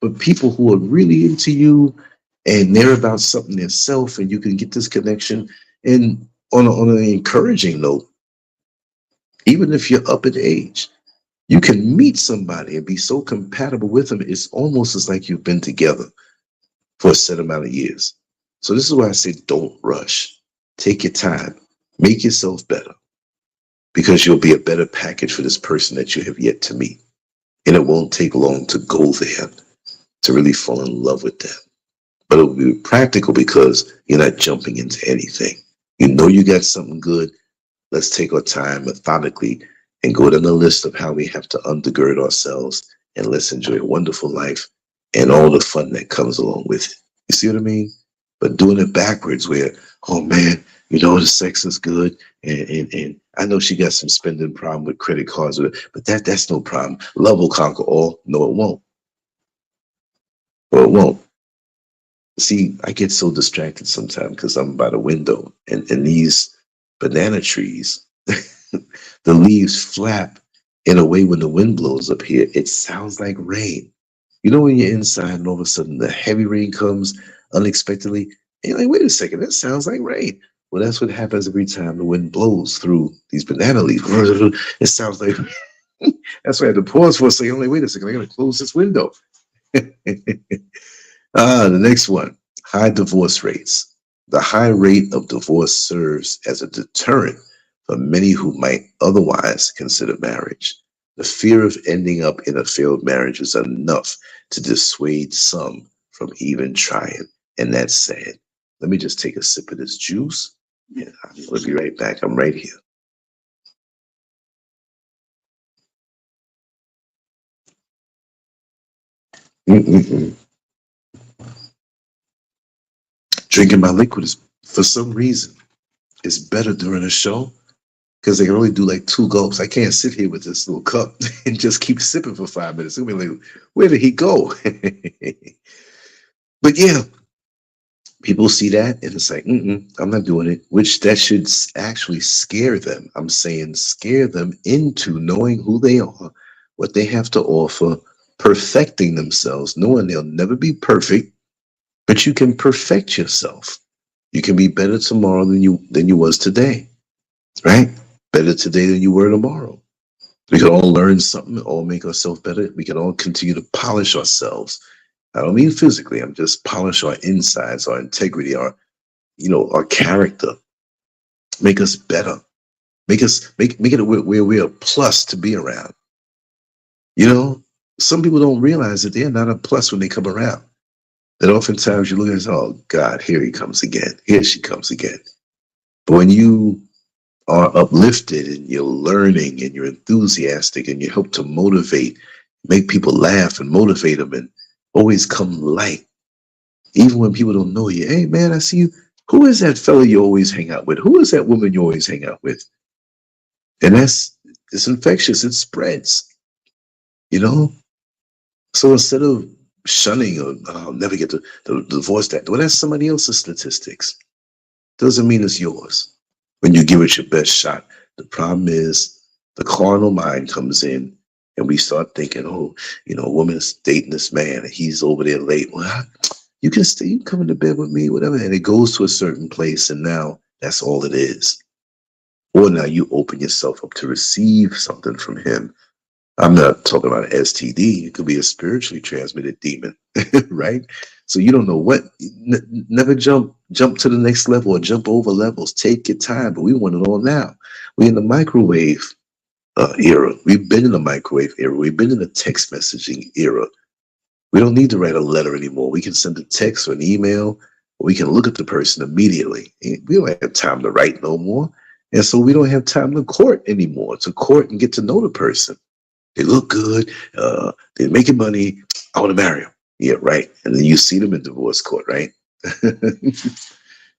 [SPEAKER 2] but people who are really into you and they're about something themselves, and you can get this connection. And on an encouraging note, even if you're up in age, you can meet somebody and be so compatible with them. It's almost as like you've been together for a set amount of years. So this is why I say don't rush. Take your time. Make yourself better, because you'll be a better package for this person that you have yet to meet. And it won't take long to go there to really fall in love with them. But it will be practical because you're not jumping into anything. You know you got something good. Let's take our time methodically and go down the list of how we have to undergird ourselves, and let's enjoy a wonderful life and all the fun that comes along with it. You see what I mean? But doing it backwards where, oh man, you know, the sex is good. And I know she got some spending problem with credit cards, but that's no problem. Love will conquer all. No, it won't. Or it won't. See, I get so distracted sometimes because I'm by the window and these banana trees, the leaves flap in a way when the wind blows up here. It sounds like rain. You know, when you're inside and all of a sudden the heavy rain comes unexpectedly, and you're like, wait a second, that sounds like rain. Well, that's what happens every time the wind blows through these banana leaves. It sounds like that's why I had to pause for a second. I'm like, wait a second, I gotta close this window. The next one, high divorce rates. The high rate of divorce serves as a deterrent for many who might otherwise consider marriage. The fear of ending up in a failed marriage is enough to dissuade some from even trying, and that's sad. Let me just take a sip of this juice. Yeah, I'll be right back. I'm right here. Drinking my liquid is, for some reason, is better during a show because they can only do like 2 gulps. I can't sit here with this little cup and just keep sipping for 5 minutes. It'll be like, where did he go? But yeah, people see that and it's like, I'm not doing it, which that should actually scare them. I'm saying scare them into knowing who they are, what they have to offer, perfecting themselves, knowing they'll never be perfect, but you can perfect yourself. You can be better tomorrow than you was today, right? Better today than you were tomorrow. We can all learn something, all make ourselves better. We can all continue to polish ourselves. I don't mean physically. I'm just polish our insides, our integrity, our character. Make us better. Make it where we're a plus to be around. You know, some people don't realize that they're not a plus when they come around. That oftentimes you look at it, oh God, here he comes again. Here she comes again. But when you are uplifted and you're learning and you're enthusiastic and you help to motivate, make people laugh and motivate them and always come light. Even when people don't know you. Hey man, I see you. Who is that fella you always hang out with? Who is that woman you always hang out with? And it's infectious. It spreads, you know? So instead of shunning or I'll never get to divorce that, well, that's somebody else's statistics. Doesn't mean it's yours. When you give it your best shot, the problem is the carnal mind comes in and we start thinking, oh, a woman's dating this man and he's over there late. Well, you can stay, you can come into bed with me, whatever. And it goes to a certain place and now that's all it is. Or now you open yourself up to receive something from him. I'm not talking about an STD. It could be a spiritually transmitted demon, right? So you don't know what. Never jump to the next level or jump over levels. Take your time, but we want it all now. We're in the microwave era. We've been in the microwave era. We've been in the text messaging era. We don't need to write a letter anymore. We can send a text or an email, or we can look at the person immediately. We don't have time to write no more. And so we don't have time to court anymore, to court and get to know the person. They look good. They're making money. I want to marry them. Yeah, right. And then you see them in divorce court, right?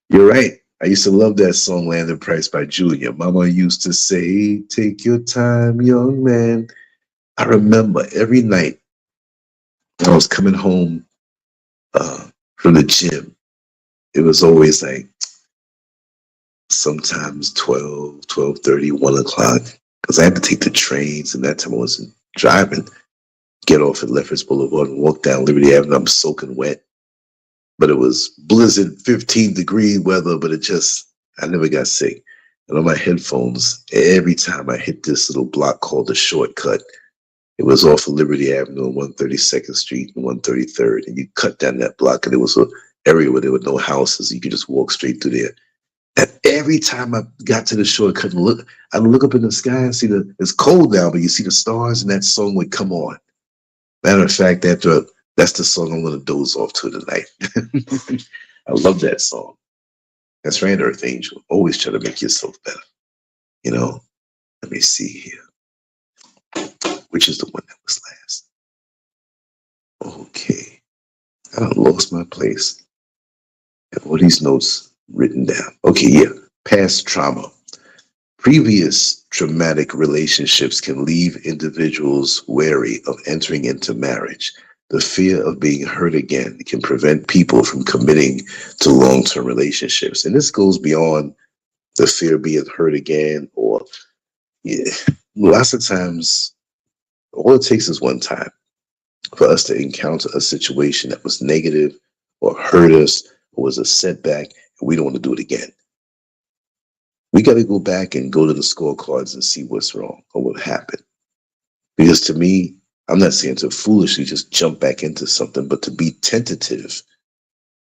[SPEAKER 2] You're right. I used to love that song, Landon Price by Junior. Mama used to say, take your time, young man. I remember every night I was coming home from the gym. It was always like sometimes 12, 12:30, 1 o'clock, because I had to take the trains, and that time I wasn't driving. Get off at Lefferts Boulevard and walk down Liberty Avenue. I'm soaking wet, but it was blizzard, 15-degree weather, but I never got sick. And on my headphones, every time I hit this little block called the Shortcut, it was off of Liberty Avenue and 132nd Street and 133rd. And you cut down that block, and it was an area where there were no houses. You could just walk straight through there. And every time I got to the Shortcut, I'd look up in the sky and see it's cold now, but you see the stars, and that song would come on. Matter of fact, that's the song I'm going to doze off to tonight. I love that song. That's right, Earth Angel. Always try to make yourself better. You know, let me see here. Which is the one that was last? Okay. I done lost my place. I have all these notes written down. Okay, yeah. Past trauma. Previous traumatic relationships can leave individuals wary of entering into marriage. The fear of being hurt again can prevent people from committing to long-term relationships. And this goes beyond the fear of being hurt again, or lots of times, all it takes is one time for us to encounter a situation that was negative or hurt us or was a setback, and we don't want to do it again. We got to go back and go to the scorecards and see what's wrong or what happened. Because to me, I'm not saying to foolishly just jump back into something, but to be tentative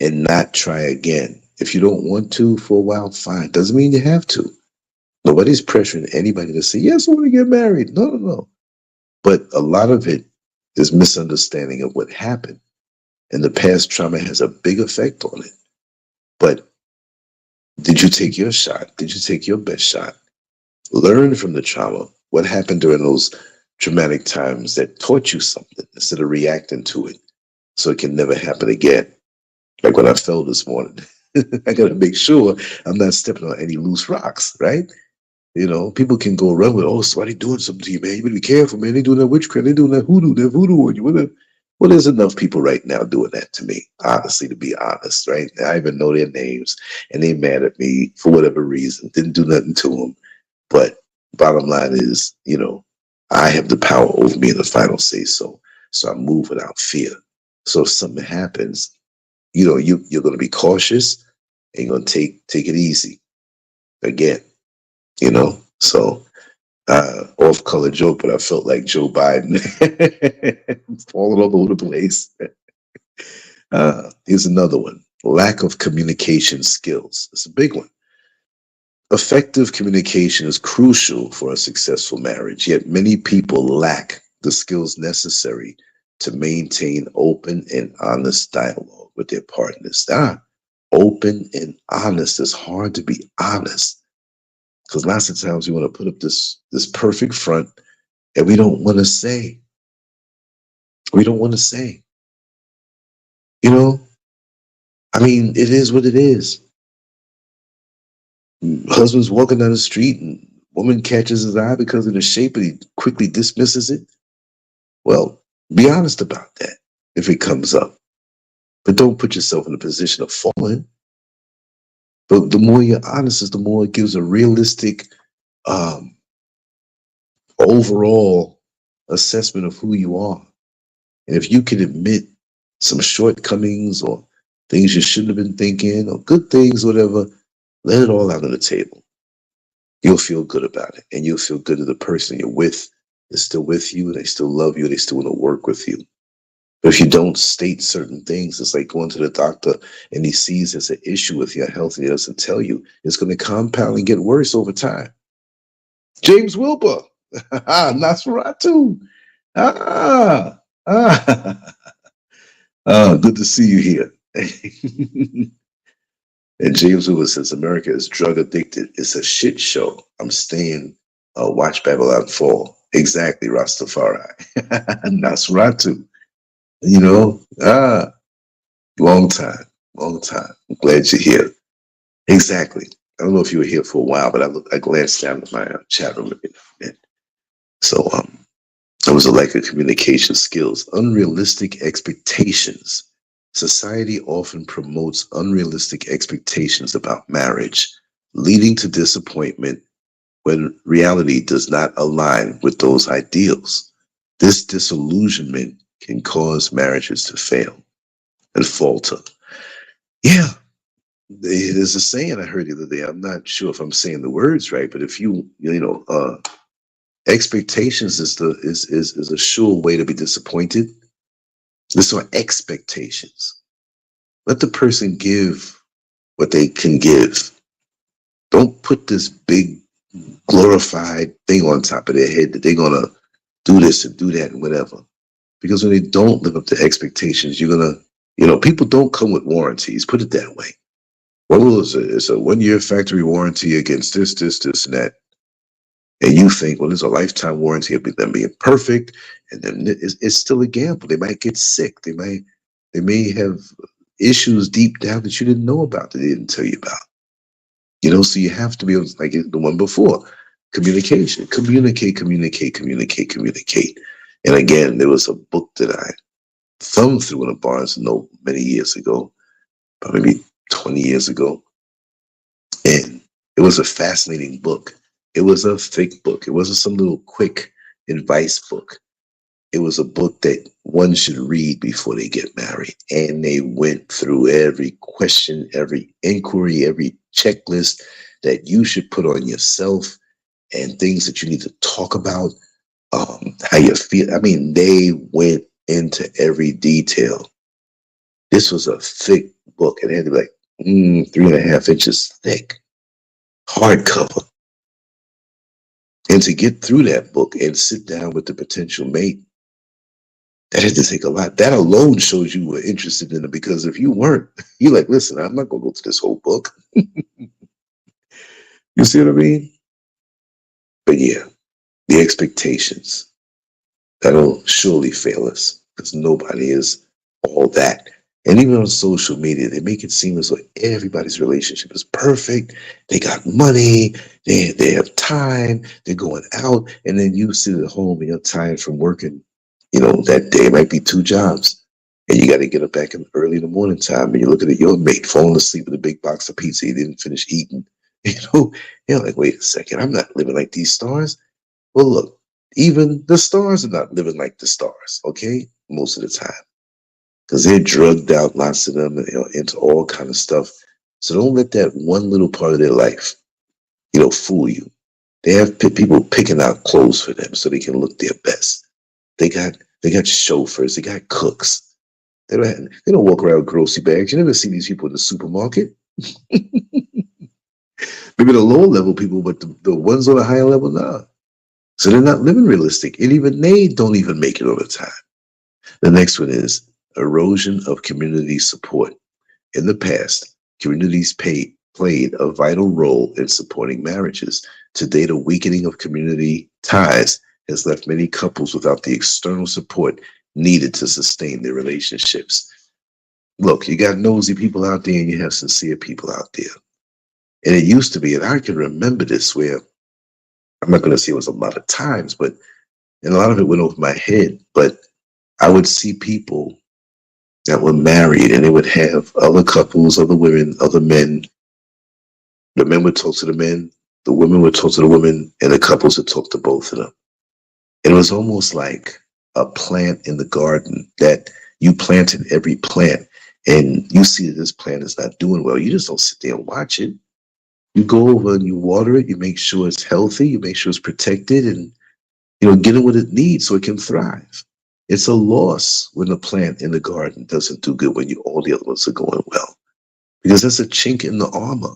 [SPEAKER 2] and not try again. If you don't want to for a while, fine. Doesn't mean you have to. Nobody's pressuring anybody to say, yes, I want to get married. No, no, no. But a lot of it is misunderstanding of what happened. And the past trauma has a big effect on it. But did you take your shot? Did you take your best shot? Learn from the trauma. What happened during those traumatic times that taught you something instead of reacting to it so it can never happen again? Like when I fell this morning, I got to make sure I'm not stepping on any loose rocks, right? You know, people can go around with, oh, somebody doing something to you, man. You better be careful, man. They doing that witchcraft. They doing that voodoo. They're voodoo on you. Well, there's enough people right now doing that to me, honestly, to be honest, right? I even know their names, and they mad at me for whatever reason. Didn't do nothing to them. But bottom line is, you know, I have the power over me in the final say so. So I move without fear. So if something happens, you know, you're going to be cautious and you're going to take it easy. Again, you know, so off-color joke, but I felt like Joe Biden falling all over the place. Here's another one. Lack of communication skills. It's a big one. Effective communication is crucial for a successful marriage, yet many people lack the skills necessary to maintain open and honest dialogue with their partners. Open and honest. It's hard to be honest because lots of times we want to put up this perfect front and we don't want to say. We don't want to say. You know, I mean, it is what it is. Husband's walking down the street and woman catches his eye because of the shape and he quickly dismisses it. Well, be honest about that if it comes up. But don't put yourself in a position of falling. But the more you're honest, the more it gives a realistic overall assessment of who you are. And if you can admit some shortcomings or things you shouldn't have been thinking or good things, whatever, let it all out on the table. You'll feel good about it. And you'll feel good that the person you're with is still with you. They still love you. They still want to work with you. But if you don't state certain things, it's like going to the doctor and he sees there's an issue with your health and he doesn't tell you. It's going to compound and get worse over time. James Wilbur. Nosferatu. Good to see you here. And James Wilbur says, America is drug addicted. It's a shit show. I'm staying, watch Babylon fall. Exactly, Rastafari. Nosferatu. You know, long time. I'm glad you're here. Exactly. I don't know if you were here for a while, but I glanced down at my chat room a bit. So, It was a lack of communication skills, unrealistic expectations. Society often promotes unrealistic expectations about marriage, leading to disappointment when reality does not align with those ideals. This disillusionment can cause marriages to fail and falter. Yeah, there's a saying I heard the other day. I'm not sure if I'm saying the words right, but if expectations is a sure way to be disappointed. This are expectations. Let the person give what they can give. Don't put this big glorified thing on top of their head that they're gonna do this and do that and whatever. Because when they don't live up to expectations, you're gonna, people don't come with warranties. Put it that way. Well, it's a 1-year factory warranty against this, and that. And you think, well, there's a lifetime warranty of them being perfect, and then it's still a gamble. They might get sick. They may have issues deep down that you didn't know about, that they didn't tell you about. So you have to be able to, like the one before, communication, communicate. And again, there was a book that I thumbed through in a Barnes & Noble many years ago, about maybe 20 years ago. And it was a fascinating book. It was a thick book. It wasn't some little quick advice book. It was a book that one should read before they get married. And they went through every question, every inquiry, every checklist that you should put on yourself, and things that you need to talk about, how you feel. I mean, they went into every detail. This was a thick book. It had to be like 3.5 inches thick, hardcover. And to get through that book and sit down with the potential mate, that had to take a lot. That alone shows you were interested in it, because if you weren't, you're like, listen, I'm not going to go through this whole book. You see what I mean? But yeah, the expectations, that'll surely fail us, because nobody is all that. And even on social media, they make it seem as though everybody's relationship is perfect. They got money, they have time, they're going out, and then you sit at home and you're tired from working. That day might be 2 jobs, and you got to get up back early in the morning time, and you're looking at your mate falling asleep with a big box of pizza you didn't finish eating. You're like, wait a second, I'm not living like these stars. Well, look, even the stars are not living like the stars, okay? Most of the time. Because they're drugged out, lots of them, into all kind of stuff. So don't let that one little part of their life, fool you. They have people picking out clothes for them so they can look their best. They got chauffeurs, they got cooks. They don't walk around with grocery bags. You never see these people in the supermarket. Maybe the low level people, but the ones on the higher level, nah. So they're not living realistic. And even they don't even make it all the time. The next one is erosion of community support. In the past, communities played a vital role in supporting marriages. Today, the weakening of community ties has left many couples without the external support needed to sustain their relationships. Look, you got nosy people out there and you have sincere people out there. And it used to be, and I can remember this, where I'm not going to say it was a lot of times, and a lot of it went over my head, but I would see people that were married and they would have other couples, other women, other men. The men would talk to the men, the women would talk to the women, and the couples would talk to both of them. And it was almost like a plant in the garden that you planted every plant, and you see that this plant is not doing well. You just don't sit there and watch it. You go over and you water it, you make sure it's healthy, you make sure it's protected, and get it what it needs so it can thrive. It's a loss when the plant in the garden doesn't do good when all the other ones are going well, because that's a chink in the armor.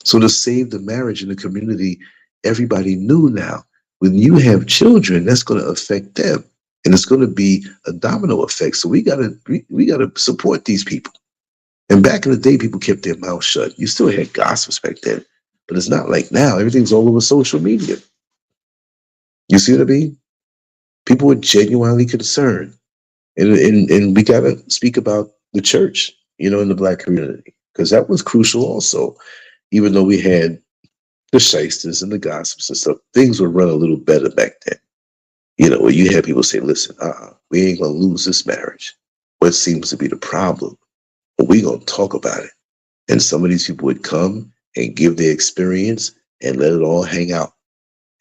[SPEAKER 2] So to save the marriage in the community, everybody knew now, when you have children, that's going to affect them, and it's going to be a domino effect. So we gotta support these people. And back in the day, people kept their mouth shut. You still had gossips back then, but it's not like now. Everything's all over social media. You see what I mean? People were genuinely concerned. And we got to speak about the church, in the Black community, because that was crucial also. Even though we had the shysters and the gossips and stuff, things were run a little better back then. You know, where you have people say, listen, we ain't going to lose this marriage. What seems to be the problem? But we going to talk about it. And some of these people would come and give their experience and let it all hang out.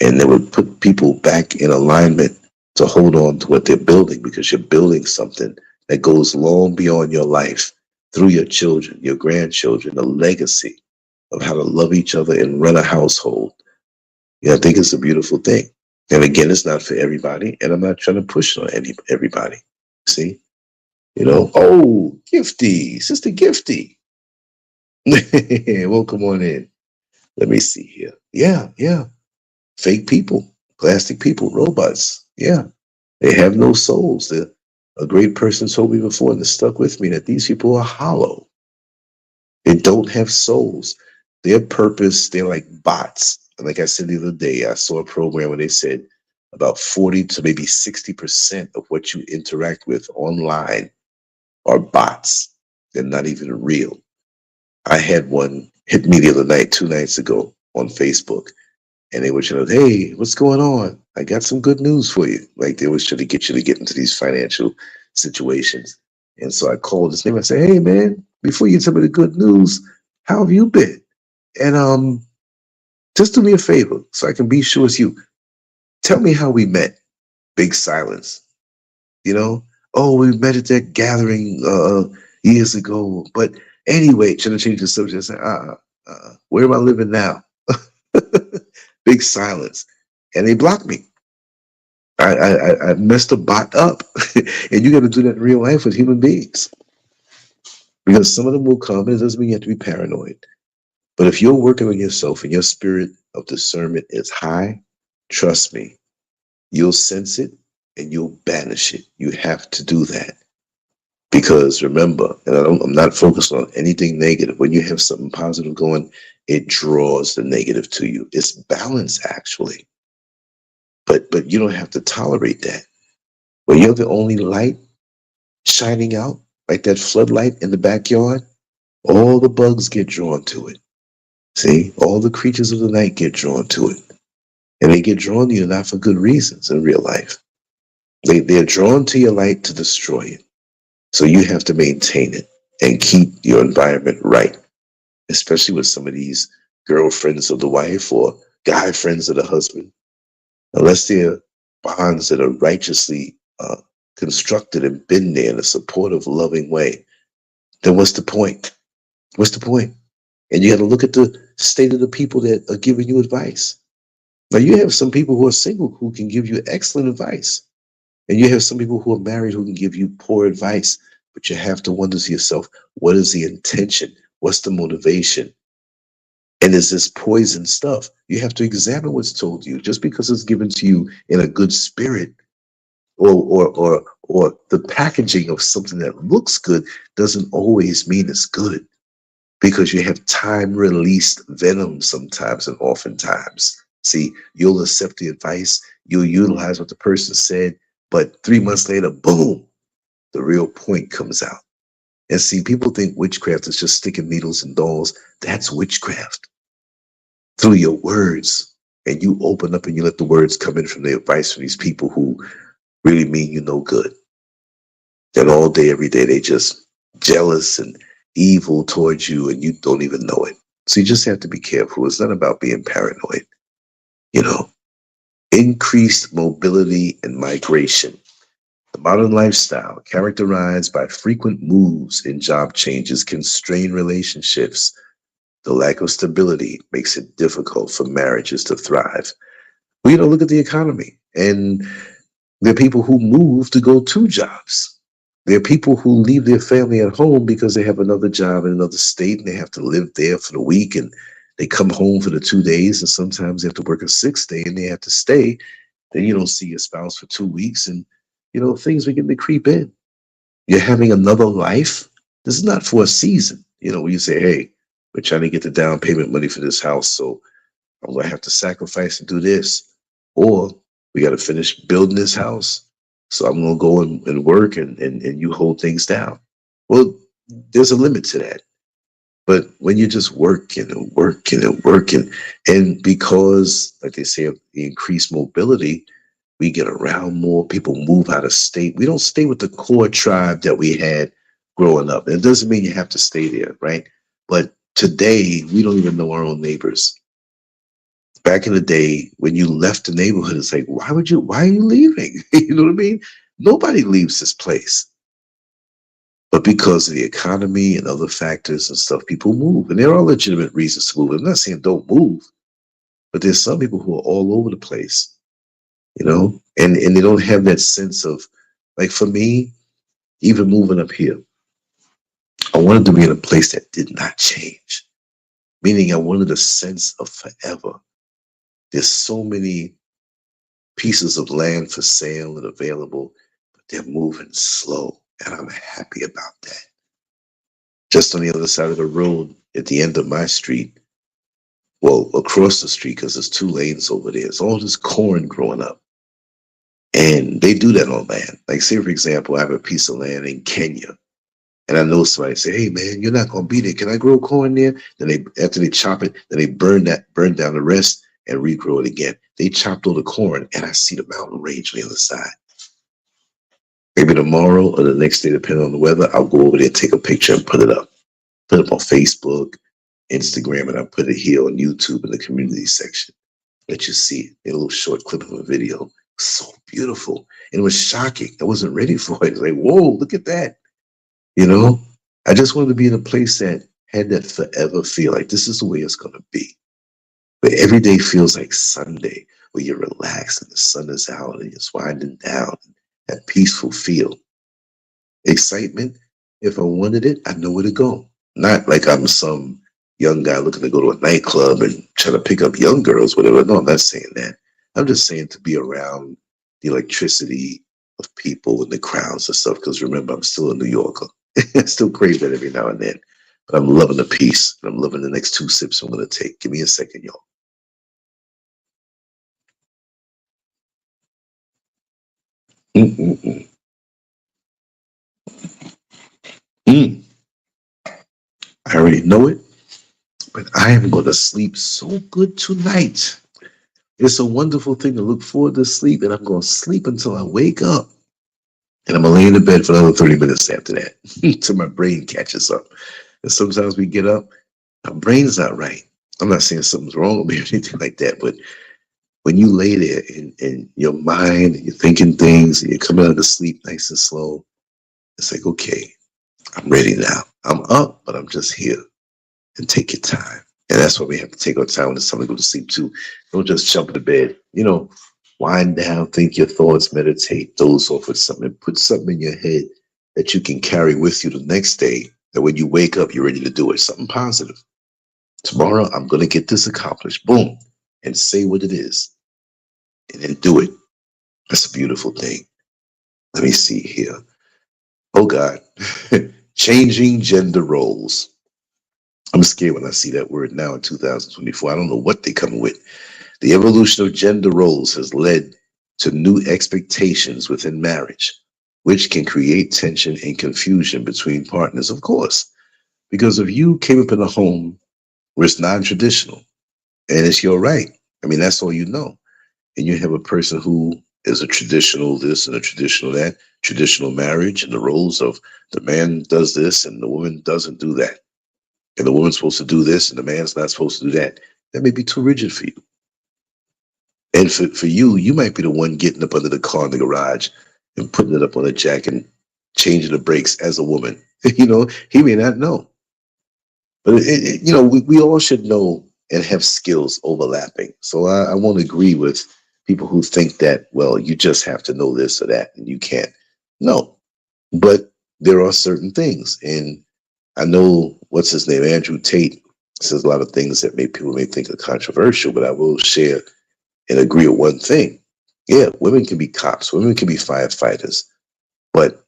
[SPEAKER 2] And they would put people back in alignment to hold on to what they're building, because you're building something that goes long beyond your life, through your children, your grandchildren, a legacy of how to love each other and run a household. You know, I think it's a beautiful thing. And again, it's not for everybody, and I'm not trying to push on everybody. See? You know, oh, Gifty, Sister Gifty. Welcome on in. Let me see here. Yeah. Fake people, plastic people, robots. Yeah. They have no souls. A great person told me before, and it stuck with me, that these people are hollow. They don't have souls. Their purpose, they're like bots. And like I said the other day, I saw a program where they said about 40 to maybe 60% of what you interact with online are bots. They're not even real. I had one hit me the other night, 2 nights ago, on Facebook. And they were trying to, hey, what's going on? I got some good news for you. Like, they was trying to get you to get into these financial situations. And so I called his name. I said, hey, man, before you tell me the good news, how have you been? And just do me a favor so I can be sure it's you. Tell me how we met. Big silence. You know? Oh, we met at that gathering years ago. But anyway, trying to change the subject. I said, where am I living now? Big silence. And they blocked me. I messed the bot up. And you got to do that in real life with human beings. Because some of them will come, and it doesn't mean you have to be paranoid. But if you're working on yourself and your spirit of discernment is high, trust me, you'll sense it and you'll banish it. You have to do that. Because remember, and I'm not focused on anything negative. When you have something positive going, it draws the negative to you. It's balance, actually. But you don't have to tolerate that. When you're the only light shining out, like that floodlight in the backyard, all the bugs get drawn to it. See, all the creatures of the night get drawn to it. And they get drawn to you not for good reasons in real life. They're drawn to your light to destroy it. So you have to maintain it and keep your environment right, especially with some of these girlfriends of the wife or guy friends of the husband. Unless they're bonds that are righteously constructed and been there in a supportive, loving way, then what's the point? What's the point? And you got to look at the state of the people that are giving you advice. Now, you have some people who are single who can give you excellent advice. And you have some people who are married who can give you poor advice. But you have to wonder to yourself, what is the intention? What's the motivation? And is this poison stuff? You have to examine what's told you. Just because it's given to you in a good spirit, or the packaging of something that looks good, doesn't always mean it's good. Because you have time-released venom sometimes and oftentimes. See, you'll accept the advice, you'll utilize what the person said, but 3 months later, boom, the real point comes out. And see, people think witchcraft is just sticking needles in dolls. That's witchcraft. Through your words. And you open up and you let the words come in from the advice from these people who really mean you no good. And all day, every day, they just jealous and evil towards you, and you don't even know it. So you just have to be careful. It's not about being paranoid. You know, increased mobility and migration. The modern lifestyle, characterized by frequent moves and job changes, can strain relationships. The lack of stability makes it difficult for marriages to thrive. Well, you know, look at the economy. And there are people who move to go to jobs. There are people who leave their family at home because they have another job in another state and they have to live there for the week, and they come home for the 2 days, and sometimes they have to work a 6th day and they have to stay. Then you don't see your spouse for 2 weeks, and you know, things begin to creep in. You're having another life. This is not for a season. You know, when you say, hey, we're trying to get the down payment money for this house, so I'm going to have to sacrifice and do this. Or we got to finish building this house, so I'm going to go and work and you hold things down. Well, there's a limit to that. But when you're just working and working and working, and because, like they say, of the increased mobility, We get around more. People move out of state. We don't stay with the core tribe that we had growing up. And it doesn't mean you have to stay there, right? But today, we don't even know our own neighbors. Back in the day, when you left the neighborhood, it's like, why are you leaving? You know what I mean? Nobody leaves this place. But because of the economy and other factors and stuff, people move. And there are legitimate reasons to move. I'm not saying don't move, but there's some people who are all over the place, and they don't have that sense of, like for me, even moving up here, I wanted to be in a place that did not change, meaning I wanted a sense of forever. There's so many pieces of land for sale and available, but they're moving slow, and I'm happy about that. Just on the other side of the road, at the end of my street, well, across the street, because there's 2 lanes over there, there's all this corn growing up. And they do that on land. Like, say, for example, I have a piece of land in Kenya, and I know somebody say, hey, man, you're not going to be there. Can I grow corn there? Then after they chop it, then they burn down the rest and regrow it again. They chopped all the corn, and I see the mountain range on the other side. Maybe tomorrow or the next day, depending on the weather, I'll go over there, take a picture, and put it up. Put it up on Facebook, Instagram, and I'll put it here on YouTube in the community section. Let you see it. A little short clip of a video. So beautiful. And it was shocking. I wasn't ready for it. It's like, whoa, look at that. I just wanted to be in a place that had that forever feel, like this is the way it's going to be. But every day feels like Sunday, where you're relaxed and the sun is out and it's winding down. That peaceful feel. Excitement. If I wanted it, I know where to go. Not like I'm some young guy looking to go to a nightclub and try to pick up young girls, whatever. No, I'm not saying that. I'm just saying to be around the electricity of people and the crowds and stuff. Because remember, I'm still a New Yorker. I still crave that every now and then. But I'm loving the peace. And I'm loving the next 2 sips I'm going to take. Give me a second, y'all. Mm-mm-mm. I already know it, but I am going to sleep so good tonight. It's a wonderful thing to look forward to sleep, and I'm going to sleep until I wake up. And I'm going to lay in the bed for another 30 minutes after that until my brain catches up. And sometimes we get up, our brain's not right. I'm not saying something's wrong with me or anything like that, but when you lay there in your mind and you're thinking things and you're coming out of sleep nice and slow, it's like, okay, I'm ready now. I'm up, but I'm just here. And take your time. And that's why we have to take our time when it's time to go to sleep too. Don't just jump into bed. Wind down, think your thoughts, meditate, doze off with something. Put something in your head that you can carry with you the next day, that when you wake up, you're ready to do it. Something positive. Tomorrow, I'm going to get this accomplished. Boom. And say what it is. And then do it. That's a beautiful thing. Let me see here. Oh, God. Changing gender roles. I'm scared when I see that word now in 2024. I don't know what they're coming with. The evolution of gender roles has led to new expectations within marriage, which can create tension and confusion between partners, of course. Because if you came up in a home where it's non-traditional and it's your right, I mean, that's all you know. And you have a person who is a traditional this and a traditional that, traditional marriage, and the roles of the man does this and the woman doesn't do that. And the woman's supposed to do this and the man's not supposed to do that. That may be too rigid for you. And for you, you might be the one getting up under the car in the garage and putting it up on a jack and changing the brakes as a woman. He may not know. But, we all should know and have skills overlapping. So I won't agree with people who think that, well, you just have to know this or that and you can't. No. But there are certain things. And I know, what's his name, Andrew Tate, says a lot of things that people may think are controversial, but I will share and agree with one thing. Yeah, women can be cops, women can be firefighters, but,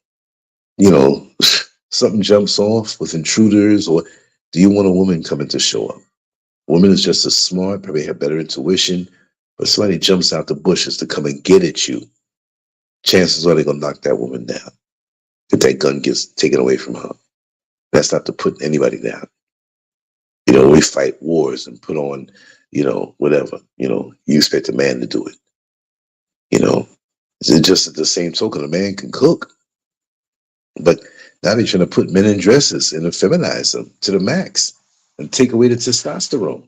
[SPEAKER 2] something jumps off with intruders, or do you want a woman coming to show up? A woman is just as smart, probably have better intuition, but somebody jumps out the bushes to come and get at you. Chances are they're going to knock that woman down if that gun gets taken away from her. That's not to put anybody down. We fight wars and put on, whatever. You expect a man to do it. It's just at the same token, a man can cook, but now they're trying to put men in dresses and feminize them to the max and take away the testosterone.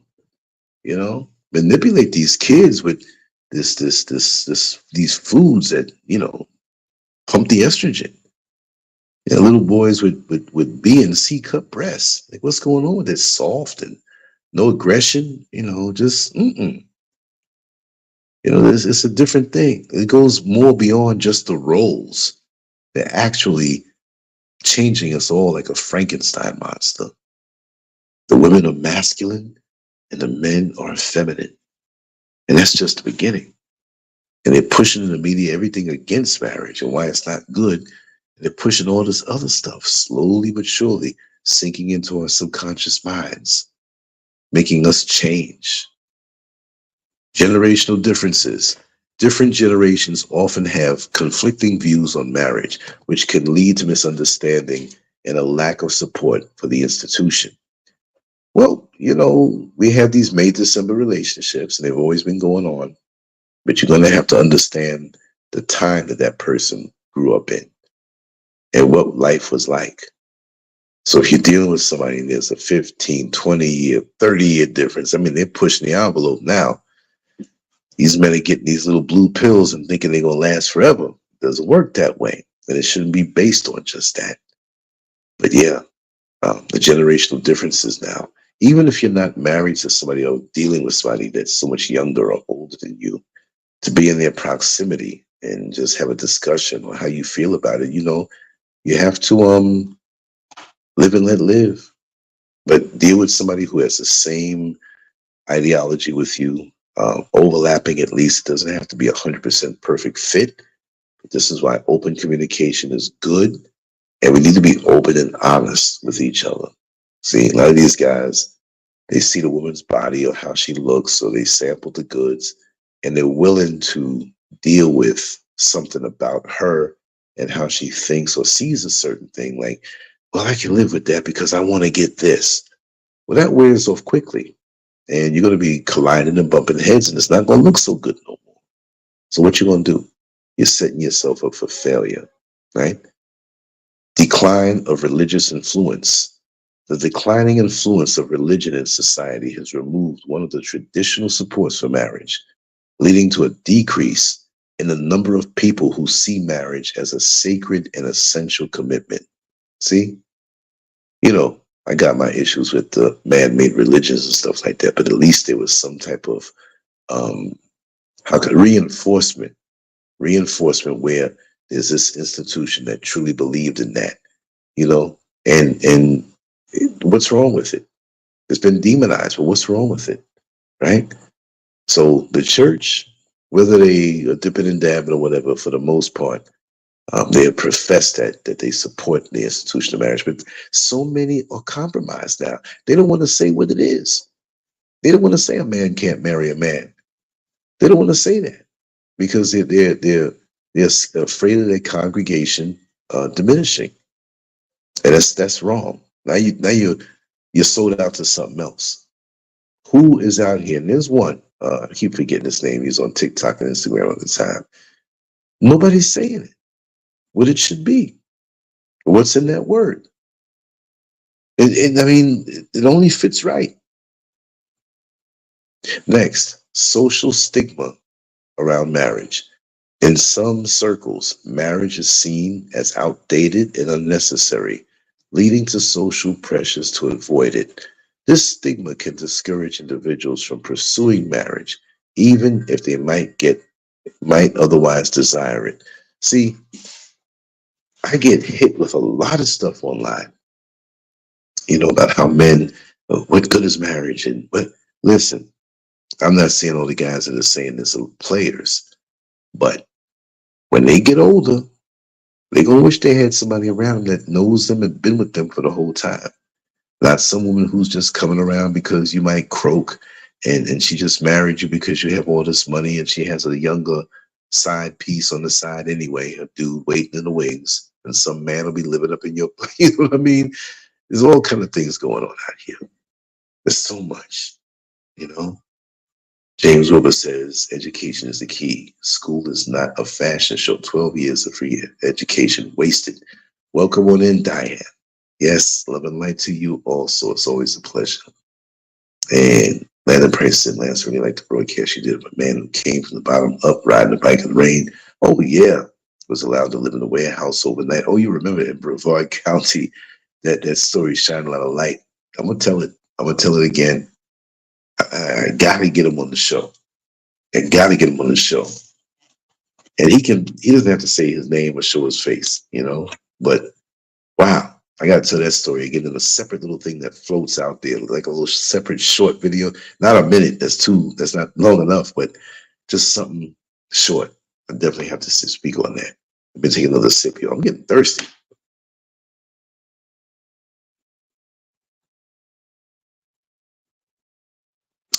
[SPEAKER 2] You know, manipulate these kids with these foods that pump the estrogen. Little boys with B and C cup breasts. Like, what's going on with it? Soft and no aggression. Just it's a different thing. It goes more beyond just the roles. They're actually changing us all like a Frankenstein monster. The women are masculine and the men are feminine. And that's just the beginning. And they're pushing in the media everything against marriage and why it's not good. And they're pushing all this other stuff slowly but surely, sinking into our subconscious minds, making us change. Generational differences. Different generations often have conflicting views on marriage, which can lead to misunderstanding and a lack of support for the institution. Well, we have these May December relationships, and they've always been going on, but you're going to have to understand the time that person grew up in and what life was like. So if you're dealing with somebody and there's a 15, 20-year, 30-year difference, I mean, they're pushing the envelope now. These men are getting these little blue pills and thinking they're going to last forever. It doesn't work that way. And it shouldn't be based on just that. But yeah, the generational differences now. Even if you're not married to somebody or dealing with somebody that's so much younger or older than you, to be in their proximity and just have a discussion on how you feel about it, you have to live and let live. But deal with somebody who has the same ideology with you, overlapping at least. It doesn't have to be 100% perfect fit. But this is why open communication is good. And we need to be open and honest with each other. See, a lot of these guys, they see the woman's body or how she looks, so they sample the goods, and they're willing to deal with something about her and how she thinks or sees a certain thing. Like, well, I can live with that because I want to get this. Well, that wears off quickly, and you're going to be colliding and bumping heads, and it's not going to look so good no more. So what you going to do? You're setting yourself up for failure, right? Decline of religious influence. The declining influence of religion in society has removed one of the traditional supports for marriage, leading to a decrease in the number of people who see marriage as a sacred and essential commitment. See? I got my issues with the man-made religions and stuff like that, but at least there was some type of reinforcement where there's this institution that truly believed in that, and what's wrong with it? It's been demonized, but what's wrong with it, right? So the church, whether they are dipping and dabbing or whatever, for the most part, they have professed that they support the institution of marriage, but so many are compromised now. They don't want to say what it is. They don't want to say a man can't marry a man. They don't want to say that because they're afraid of their congregation diminishing, and that's wrong. Now you're sold out to something else. Who is out here? And there's one. I keep forgetting his name. He's on TikTok and Instagram all the time. Nobody's saying it. What it should be. What's in that word? It only fits right. Next, social stigma around marriage. In some circles, marriage is seen as outdated and unnecessary, leading to social pressures to avoid it. This stigma can discourage individuals from pursuing marriage, even if they might otherwise desire it. See, I get hit with a lot of stuff online, about how men, what good is marriage? But listen, I'm not saying all the guys that are saying this are players, but when they get older, they're going to wish they had somebody around them that knows them and been with them for the whole time. Not some woman who's just coming around because you might croak and she just married you because you have all this money and she has a younger side piece on the side anyway, a dude waiting in the wings, and some man will be living up in your, you know what I mean? There's all kind of things going on out here. There's so much, James Wilbur says, education is the key. School is not a fashion show. 12 years of free education wasted. Welcome on in, Diane. Yes, love and light to you also. It's always a pleasure. And Landon Price said, Lance really liked the broadcast you did of a man who came from the bottom up, riding a bike in the rain. Oh, yeah. Was allowed to live in a warehouse overnight. Oh, you remember in Brevard County, that story shined a lot of light. I'm going to tell it. I'm going to tell it again. I got to get him on the show. And he doesn't have to say his name or show his face, but wow, I got to tell that story again in a separate little thing that floats out there, like a little separate short video, not a minute. That's not long enough, but just something short. I definitely have to speak on that. I've been taking another sip here. I'm getting thirsty.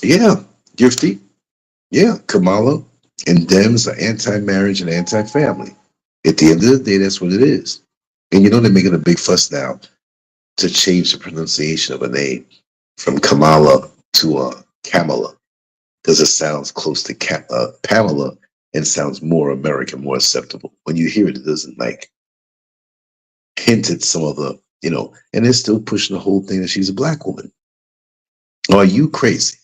[SPEAKER 2] Yeah, Gifty. Yeah, Kamala and Dems are anti-marriage and anti-family. At the end of the day, that's what it is. And they're making a big fuss now to change the pronunciation of a name from Kamala to Kamala, because it sounds close to Pamela and sounds more American, more acceptable. When you hear it, it doesn't hint at some of the, and they're still pushing the whole thing that she's a black woman. Are you crazy?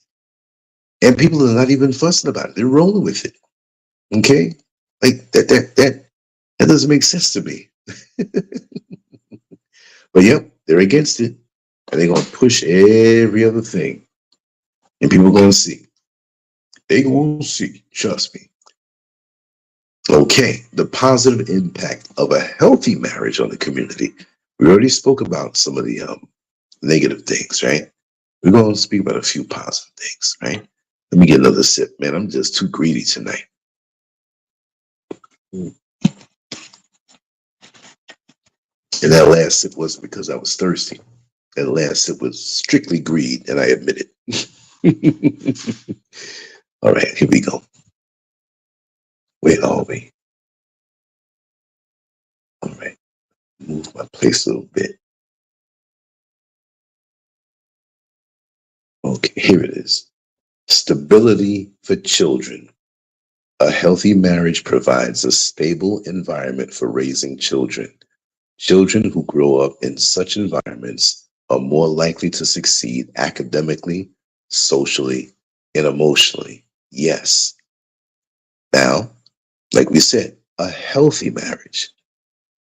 [SPEAKER 2] And people are not even fussing about it. They're rolling with it. Okay? Like that doesn't make sense to me. But yep, they're against it. And they're going to push every other thing. And people are going to see. They're going to see. Trust me. Okay. The positive impact of a healthy marriage on the community. We already spoke about some of the negative things, right? We're going to speak about a few positive things, right? Let me get another sip, man. I'm just too greedy tonight. And that last sip wasn't because I was thirsty. That last sip was strictly greed, and I admit it. All right, here we go. Where are we? All right. Move my place a little bit. Okay, here it is. Stability for children. A healthy marriage provides a stable environment for raising children. Children who grow up in such environments are more likely to succeed academically, socially, and emotionally. Yes. Now, like we said, a healthy marriage.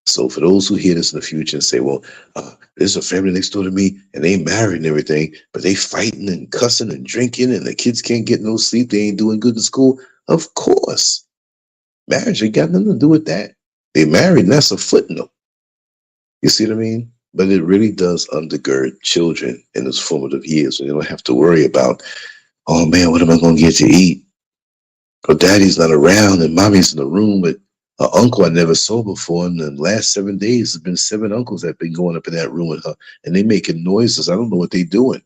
[SPEAKER 2] So for those who hear this in the future and say, well, there's a family next door to me and they married and everything, but they fighting and cussing and drinking and the kids can't get no sleep. They ain't doing good in school. Of course. Marriage ain't got nothing to do with that. They married and that's a footnote. You see what I mean? But it really does undergird children in those formative years when they don't have to worry about, oh man, what am I going to get to eat? Or daddy's not around and mommy's in the room with an uncle I never saw before. In the last 7 days, there's been 7 uncles that have been going up in that room with her and they making noises. I don't know what they doing.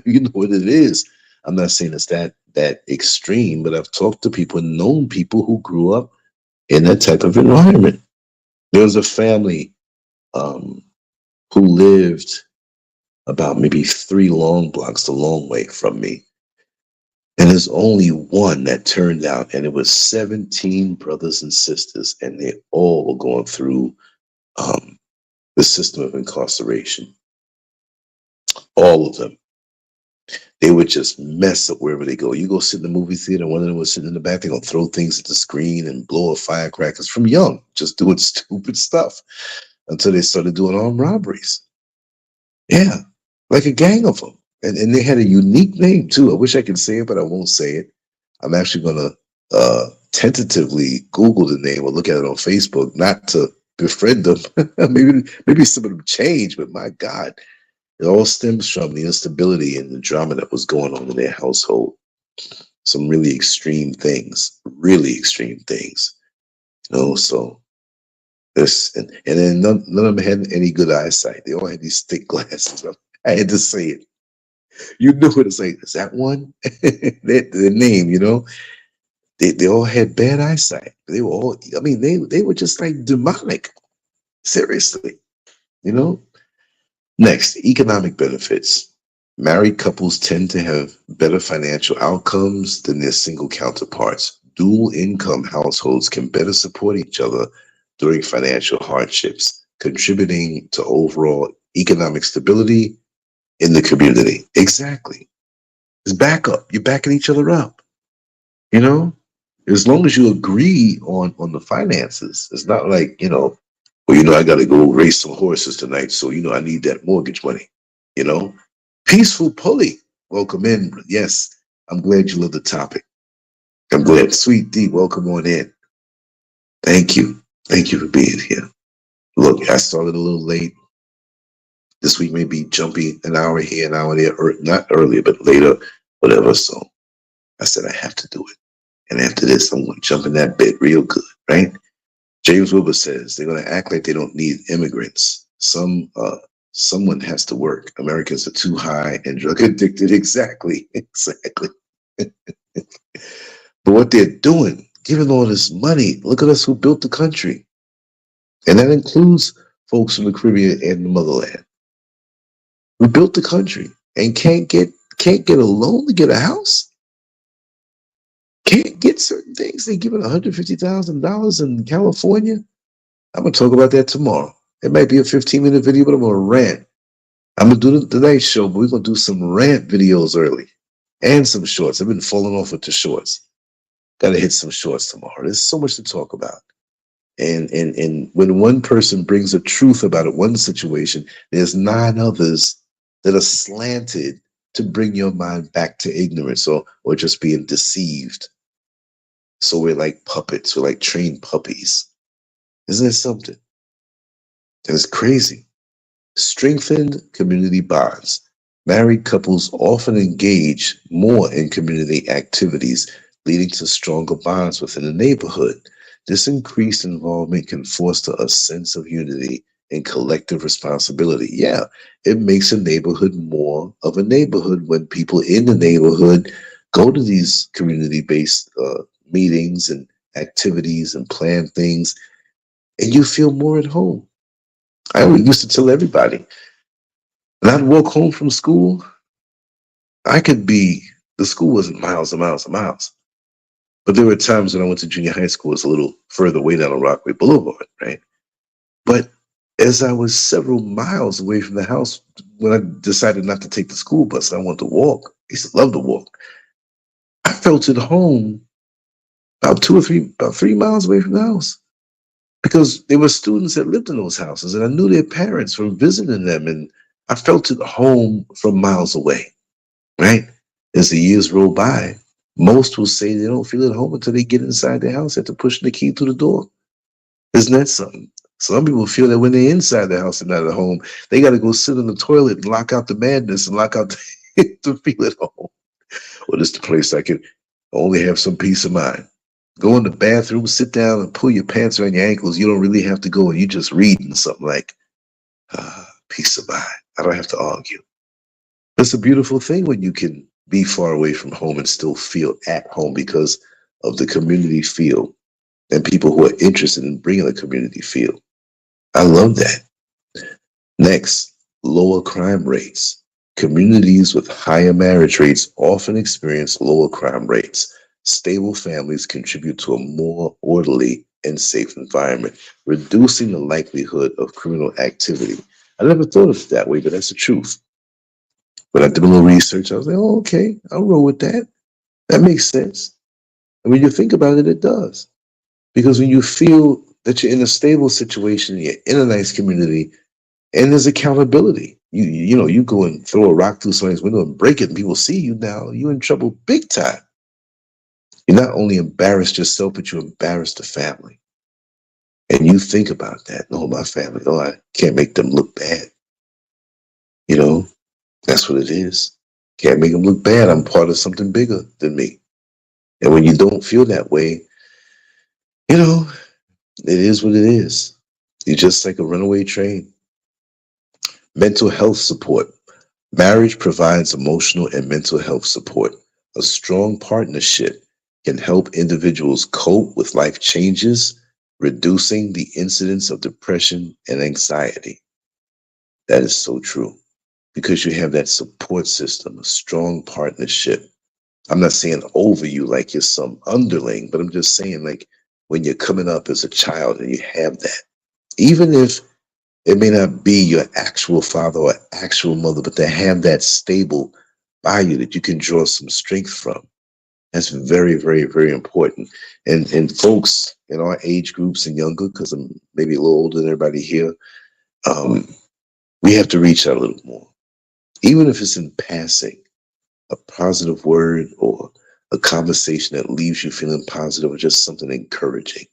[SPEAKER 2] You know what it is. I'm not saying it's that extreme, but I've talked to people and known people who grew up in that type of environment. There was a family who lived about maybe 3 long blocks the long way from me. And there's only one that turned out, and it was 17 brothers and sisters, and they all were going through the system of incarceration. All of them. They would just mess up wherever they go. You go sit in the movie theater, one of them was sitting in the back, they're going to throw things at the screen and blow up firecrackers from young, just doing stupid stuff until they started doing armed robberies. Yeah, like a gang of them. And they had a unique name too. I wish I could say it, but I won't say it. I'm actually going to tentatively Google the name or look at it on Facebook, not to befriend them. maybe some of them change, but my God, it all stems from the instability and the drama that was going on in their household. Some really extreme things. So this, and then none of them had any good eyesight. They all had these thick glasses. I had to say it. You knew what to say. Is that one? the name, They all had bad eyesight. They were all, they were just like demonic. Seriously, Next, economic benefits. Married couples tend to have better financial outcomes than their single counterparts. Dual income households can better support each other during financial hardships, contributing to overall economic stability in the community. Exactly. It's backup. You're backing each other up. You know, as long as you agree on the finances, it's not like, well, I got to go race some horses tonight, so I need that mortgage money. You know, peaceful pulley. Welcome in. Yes, I'm glad you love the topic. I'm glad. Sweet D, welcome on in. Thank you. Thank you for being here. Look, I started a little late. This week may be jumpy, an hour here, an hour there, or not earlier, but later, whatever. So I said I have to do it. And after this, I'm going to jump in that bed real good, right? James Wilbur says they're going to act like they don't need immigrants. Someone has to work. Americans are too high and drug addicted. Exactly. Exactly. But what they're doing, giving all this money, look at us who built the country. And that includes folks from the Caribbean and the motherland. We built the country and can't get a loan to get a house. Can't get certain things. They give it $150,000 in California. I'm going to talk about that tomorrow. It might be a 15-minute video, but I'm going to rant. I'm going to do the Tonight Show, but we're going to do some rant videos early and some shorts. I've been falling off with the shorts. Got to hit some shorts tomorrow. There's so much to talk about. And when one person brings a truth about it, one situation, there's 9 others that are slanted to bring your mind back to ignorance or just being deceived. So we're like puppets. We're like trained puppies. Isn't that something? That's crazy. Strengthened community bonds. Married couples often engage more in community activities, leading to stronger bonds within the neighborhood. This increased involvement can foster a sense of unity and collective responsibility. Yeah, it makes a neighborhood more of a neighborhood when people in the neighborhood go to these community-based meetings and activities and plan things, and you feel more at home. I used to tell everybody, when I'd walk home from school, the school wasn't miles and miles and miles. But there were times when I went to junior high school, it's a little further away down on Rockaway Boulevard, right? But as I was several miles away from the house, when I decided not to take the school bus and I wanted to walk, I used to love to walk. I felt at home about 3 miles away from the house because there were students that lived in those houses and I knew their parents from visiting them, and I felt at home from miles away, right? As the years roll by, most will say they don't feel at home until they get inside their house after pushing the key through the door. Isn't that something? Some people feel that when they're inside the house and not at home, they got to go sit in the toilet and lock out the madness and lock out to feel at home. Well, this is the place I can only have some peace of mind. Go in the bathroom, sit down and pull your pants around your ankles. You don't really have to go and you just reading something like, peace of mind. I don't have to argue. It's a beautiful thing when you can be far away from home and still feel at home because of the community feel and people who are interested in bringing a community feel. I love that. Next, lower crime rates. Communities with higher marriage rates often experience lower crime rates. Stable families contribute to a more orderly and safe environment, reducing the likelihood of criminal activity. I never thought of it that way, but that's the truth. When I did a little research, I was like, oh, okay, I'll roll with that. That makes sense. And when you think about it, it does. Because when you feel that you're in a stable situation, you're in a nice community, and there's accountability. You go and throw a rock through somebody's window and break it, and people see you now, you're in trouble big time. You not only embarrassed yourself, but you embarrassed the family. And you think about that. Oh, my family, I can't make them look bad. That's what it is. Can't make them look bad. I'm part of something bigger than me. And when you don't feel that way, it is what it is. You're just like a runaway train. Mental health support. Marriage provides emotional and mental health support. A strong partnership can help individuals cope with life changes, reducing the incidence of depression and anxiety. That is so true. because you have that support system, a strong partnership. I'm not saying over you like you're some underling, but I'm just saying like when you're coming up as a child and you have that, even if it may not be your actual father or actual mother, but to have that stable by you that you can draw some strength from. That's very, very, very important. And folks in our age groups and younger, because I'm maybe a little older than everybody here, um, we have to reach out a little more. Even if it's in passing, a positive word or a conversation that leaves you feeling positive or just something encouraging.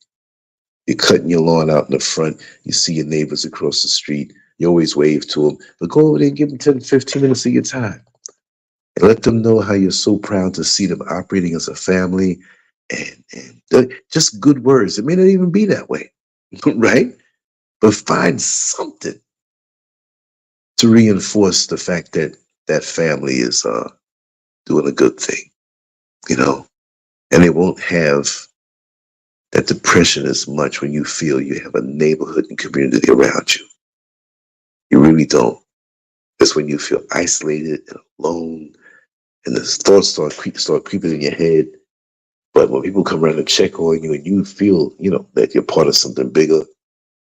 [SPEAKER 2] You're cutting your lawn out in the front. You see your neighbors across the street. You always wave to them. But go over there and give them 10, 15 minutes of your time. And let them know how you're so proud to see them operating as a family and just good words. It may not even be that way, right? But find something to reinforce the fact that that family is doing a good thing, you know? And they won't have that depression as much when you feel you have a neighborhood and community around you. You really don't. It's when you feel isolated and alone and the thoughts start creeping in your head. But when people come around and check on you and you feel, that you're part of something bigger,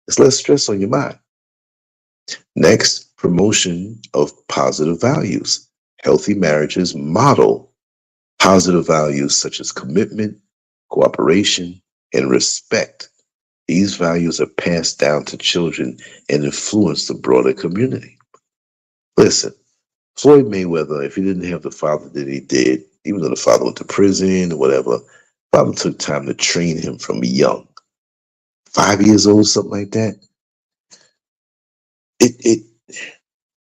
[SPEAKER 2] there's less stress on your mind. Next, promotion of positive values. Healthy marriages model positive values such as commitment, cooperation, and respect. These values are passed down to children and influence the broader community. Listen, Floyd Mayweather, if he didn't have the father that he did, even though the father went to prison or whatever, father took time to train him from young. 5 years old, something like that.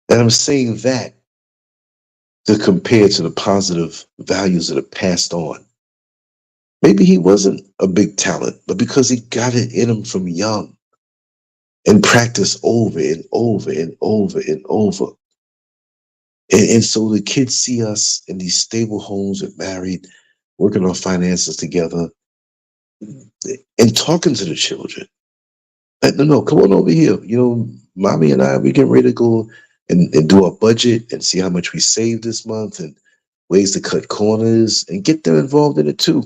[SPEAKER 2] And I'm saying that to compare to the positive values that are passed on. Maybe he wasn't a big talent, but because he got it in him from young and practiced over and over and over and over. And so the kids see us in these stable homes and married, working on finances together and talking to the children. Like, no, come on over here. Mommy and I, we get ready to go and do our budget and see how much we saved this month and ways to cut corners and get them involved in it too.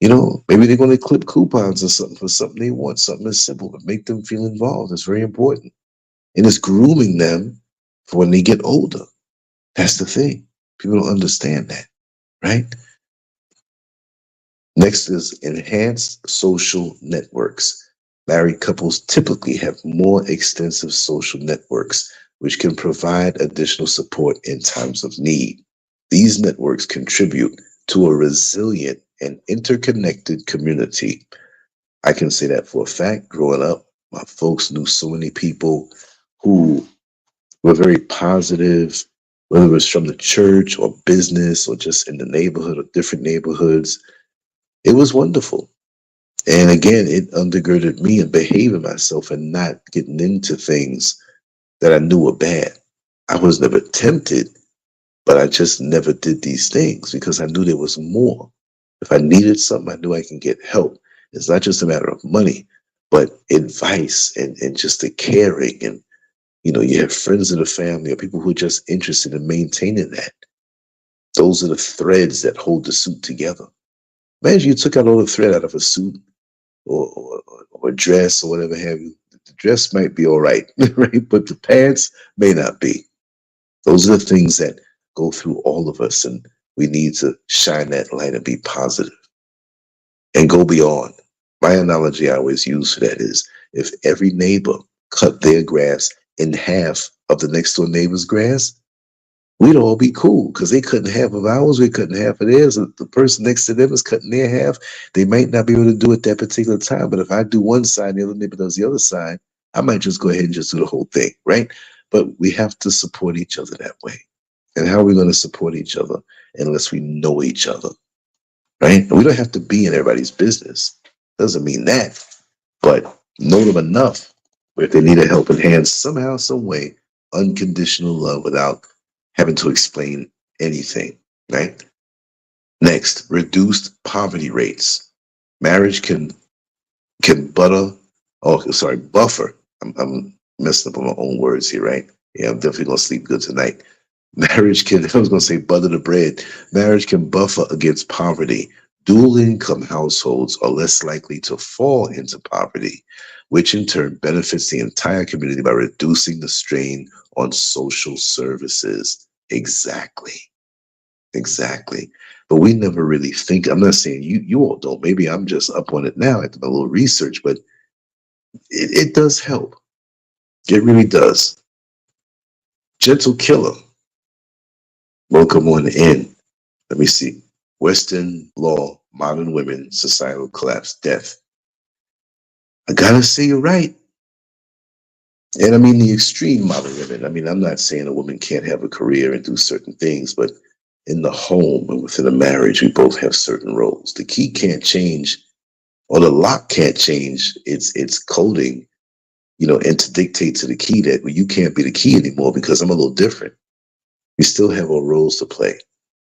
[SPEAKER 2] Maybe they're going to clip coupons or something for something they want, something as simple, but make them feel involved. It's very important. And it's grooming them for when they get older. That's the thing. People don't understand that, right? Next is enhanced social networks. Married couples typically have more extensive social networks, which can provide additional support in times of need. These networks contribute to a resilient and interconnected community. I can say that for a fact. Growing up, my folks knew so many people who were very positive, whether it was from the church or business or just in the neighborhood or different neighborhoods. It was wonderful. And again, it undergirded me in behaving myself and not getting into things that I knew were bad. I was never tempted, but I just never did these things because I knew there was more. If I needed something, I knew I can get help. It's not just a matter of money, but advice and just the caring. And, you have friends of the family or people who are just interested in maintaining that. Those are the threads that hold the suit together. Imagine you took out all the thread out of a suit or a dress or whatever have you. The dress might be all right, right? But the pants may not be. Those are the things that go through all of us, and we need to shine that light and be positive and go beyond. My analogy I always use for that is if every neighbor cut their grass in half of the next door neighbor's grass, we'd all be cool because they couldn't half of ours, we couldn't half of theirs. The person next to them is cutting their half. They might not be able to do it that particular time, but if I do one side, the other neighbor does the other side, I might just go ahead and just do the whole thing, right? But we have to support each other that way. And how are we going to support each other unless we know each other, right? And we don't have to be in everybody's business. Doesn't mean that, but know them enough where if they need a helping hand somehow, some way, unconditional love without having to explain anything, right? Next, reduced poverty rates. Marriage can buffer. I'm messing up on my own words here, right? Yeah, I'm definitely gonna sleep good tonight. Marriage can, I was gonna say butter the bread. Marriage can buffer against poverty. Dual income households are less likely to fall into poverty, which in turn benefits the entire community by reducing the strain on social services. Exactly. Exactly. But we never really think, I'm not saying you all don't. Maybe I'm just up on it now after a little research, but it does help. It really does. Gentle Killer, welcome on in. Let me see. Western law, modern women, societal collapse, death. I gotta say you're right. And I mean the extreme modern women. I mean, I'm not saying a woman can't have a career and do certain things, but in the home and within a marriage, we both have certain roles. The key can't change, or the lock can't change its coding, and to dictate to the key that, well, you can't be the key anymore because I'm a little different. We still have our roles to play.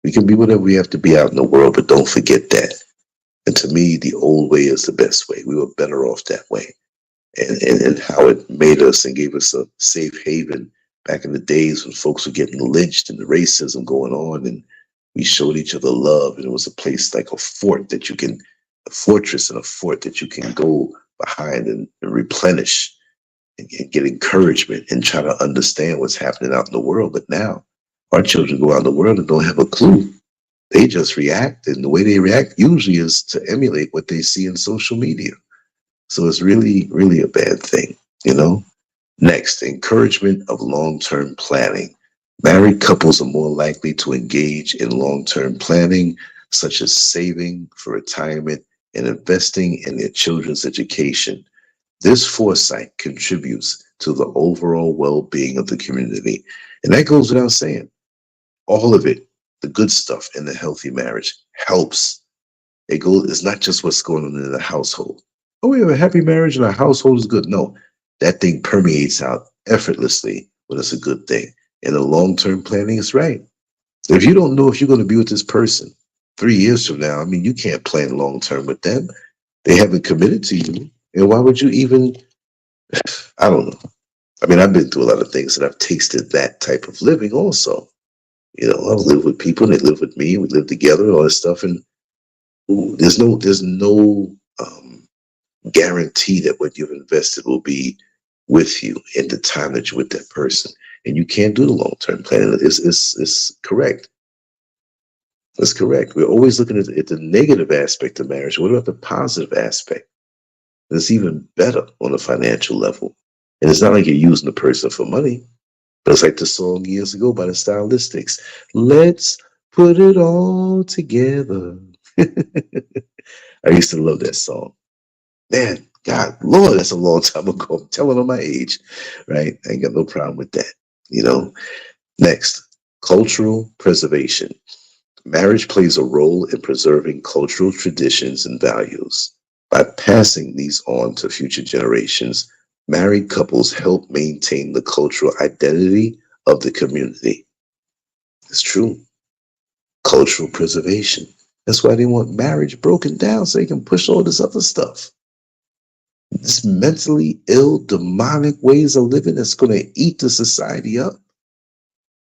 [SPEAKER 2] We can be whatever we have to be out in the world, but don't forget that. And to me, the old way is the best way. We were better off that way. And how it made us and gave us a safe haven back in the days when folks were getting lynched and the racism going on, and we showed each other love, and it was a place like a fort that you can, a fortress and a fort that you can go behind and replenish and get encouragement and try to understand what's happening out in the world. But now our children go out in the world and don't have a clue. They just react, and the way they react usually is to emulate what they see in social media. So it's really, really a bad thing. Next, encouragement of long-term planning. Married couples are more likely to engage in long-term planning, such as saving for retirement and investing in their children's education. This foresight contributes to the overall well-being of the community. And that goes without saying. All of it, the good stuff in the healthy marriage, helps. It's not just what's going on in the household. Oh, we have a happy marriage and our household is good. No, that thing permeates out effortlessly when it's a good thing. And the long-term planning is right. If you don't know if you're going to be with this person 3 years from now, I mean, you can't plan long-term with them. They haven't committed to you. And why would you even, I don't know. I mean, I've been through a lot of things and I've tasted that type of living also. I've lived with people and they live with me. We live together, all this stuff. And there's no guarantee that what you've invested will be with you in the time that you're with that person. And you can't do the long-term planning. It's correct. That's correct. We're always looking at the negative aspect of marriage. What about the positive aspect? It's even better on a financial level. And it's not like you're using the person for money. But it's like the song years ago by the Stylistics. Let's put it all together. I used to love that song. Man, God, Lord, that's a long time ago. I'm telling on my age, right? I ain't got no problem with that. Next, cultural preservation. Marriage plays a role in preserving cultural traditions and values. By passing these on to future generations, married couples help maintain the cultural identity of the community. It's true. Cultural preservation. That's why they want marriage broken down so they can push all this other stuff. This mentally ill, demonic ways of living that's going to eat the society up.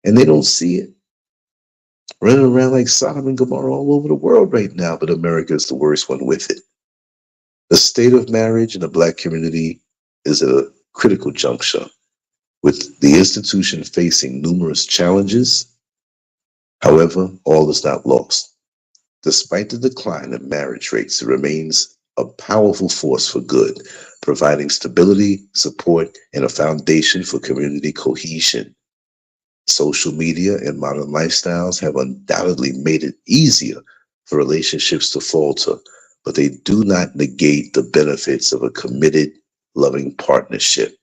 [SPEAKER 2] And they don't see it. Running around like Sodom and Gomorrah all over the world right now, but America is the worst one with it. The state of marriage in the Black community is at a critical juncture, with the institution facing numerous challenges. However, all is not lost. Despite the decline in marriage rates, it remains a powerful force for good, providing stability, support, and a foundation for community cohesion. Social media and modern lifestyles have undoubtedly made it easier for relationships to falter, but they do not negate the benefits of a committed, loving partnership.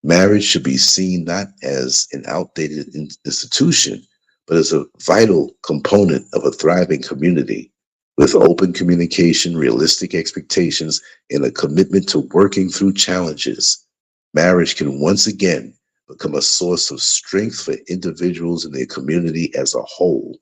[SPEAKER 2] Marriage should be seen not as an outdated institution, but as a vital component of a thriving community. With open communication, realistic expectations, and a commitment to working through challenges, marriage can once again become a source of strength for individuals and their community as a whole.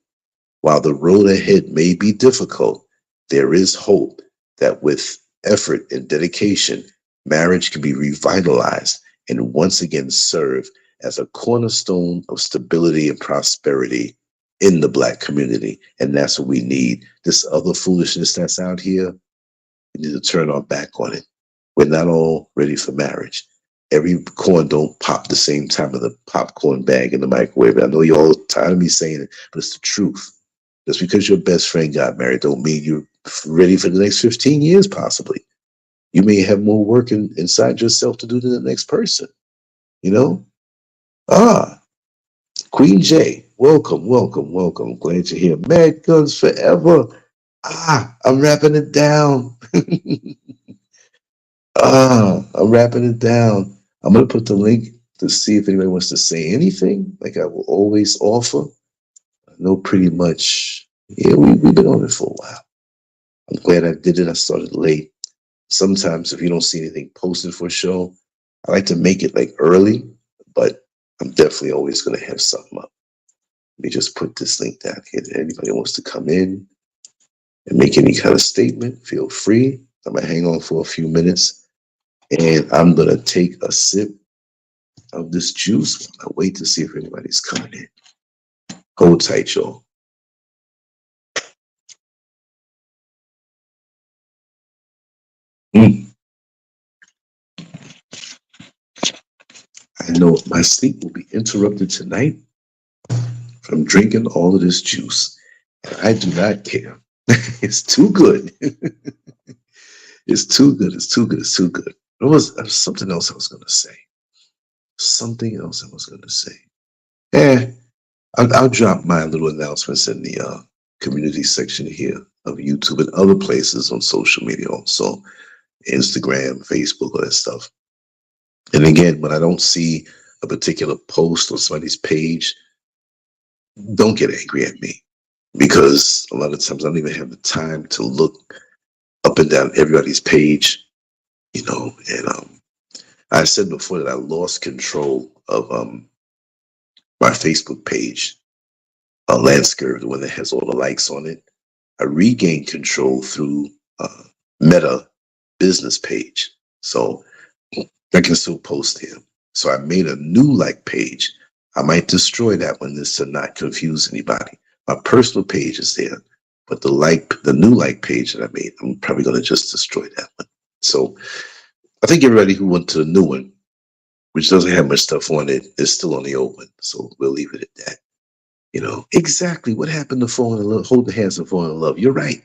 [SPEAKER 2] While the road ahead may be difficult, there is hope that with effort and dedication, marriage can be revitalized and once again serve as a cornerstone of stability and prosperity in the Black community. And that's what we need. This other foolishness that's out here, we need to turn our back on it. We're not all ready for marriage. Every corn don't pop the same time of the popcorn bag in the microwave. I know you're all tired of me saying it, but it's the truth. Just because your best friend got married don't mean you're ready for the next 15 years, possibly. You may have more work inside yourself to do than the next person, you know? Queen J, welcome, welcome, welcome. Glad you're here. Mad Guns Forever. I'm wrapping it down. I'm wrapping it down. I'm going to put the link to see if anybody wants to say anything, like I will always offer. I know pretty much, yeah, we've been on it for a while. I'm glad I did it. I started late. Sometimes if you don't see anything posted for a show, I like to make it like early, but I'm definitely always going to have something up. Let me just put this link down here. If anybody wants to come in and make any kind of statement, feel free. I'm going to hang on for a few minutes, and I'm going to take a sip of this juice while I wait to see if anybody's coming in. Hold tight, y'all. I know my sleep will be interrupted tonight from drinking all of this juice. And I do not care. It's too good. It's too good. It's too good. It's too good. There was something else I was going to say. Something else I was going to say. I'll drop my little announcements in the community section here of YouTube and other places on social media also. Instagram, Facebook, all that stuff. And again, when I don't see a particular post on somebody's page, don't get angry at me, because a lot of times I don't even have the time to look up and down everybody's page, you know. And I said before that I lost control of my Facebook page, Lancescurv, the one that has all the likes on it. I regained control through Meta business page, so I can still post here. So I made a new like page. I might destroy that one just to not confuse anybody. My personal page is there, but the new like page that I made, I'm probably going to just destroy that one. So I think everybody who went to the new one, which doesn't have much stuff on it, is still on the old one. So we'll leave it at that. You know, exactly what happened to falling in love, holding hands and falling in love. You're right.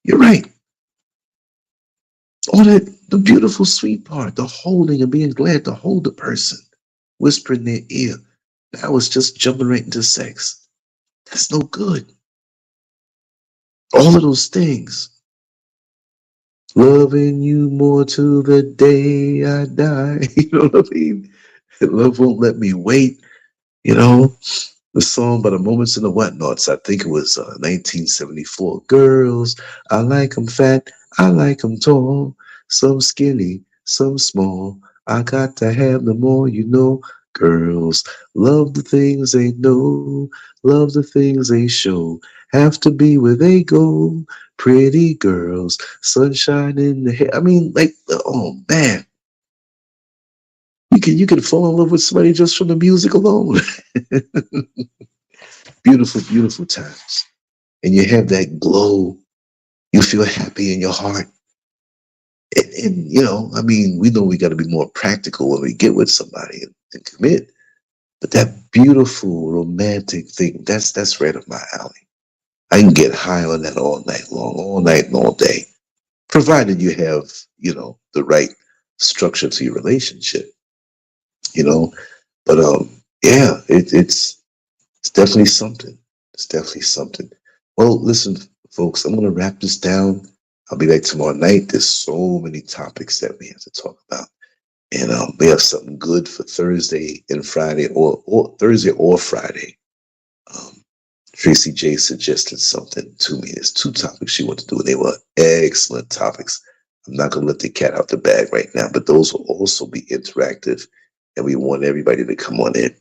[SPEAKER 2] You're right. All that, the beautiful, sweet part, the holding and being glad to hold the person, whispering their ear. That was just jumping right into sex. That's no good. All of those things. Loving you more till the day I die. You know what I mean? Love won't let me wait. You know, the song by the Moments and the Whatnots, I think it was 1974. Girls, I like them fat, I like them tall, some skinny, some small. I got to have them all, you know. Girls love the things they know, love the things they show, have to be where they go. Pretty girls, sunshine in the hair. I mean, like, oh man, you can fall in love with somebody just from the music alone. Beautiful, beautiful times. And you have that glow. You feel happy in your heart. And you know, I mean, we know we got to be more practical when we get with somebody and commit. But that beautiful, romantic thing, that's right up my alley. I can get high on that all night and all day, provided you have, you know, the right structure to your relationship, you know. But yeah, it's definitely something. It's definitely something. Well, listen, folks, I'm going to wrap this down. I'll be back tomorrow night. There's so many topics that we have to talk about. And we have something good for Thursday and Friday, or Thursday or Friday. Tracy J suggested something to me. There's two topics she wanted to do, and they were excellent topics. I'm not going to let the cat out the bag right now, but those will also be interactive, and we want everybody to come on in.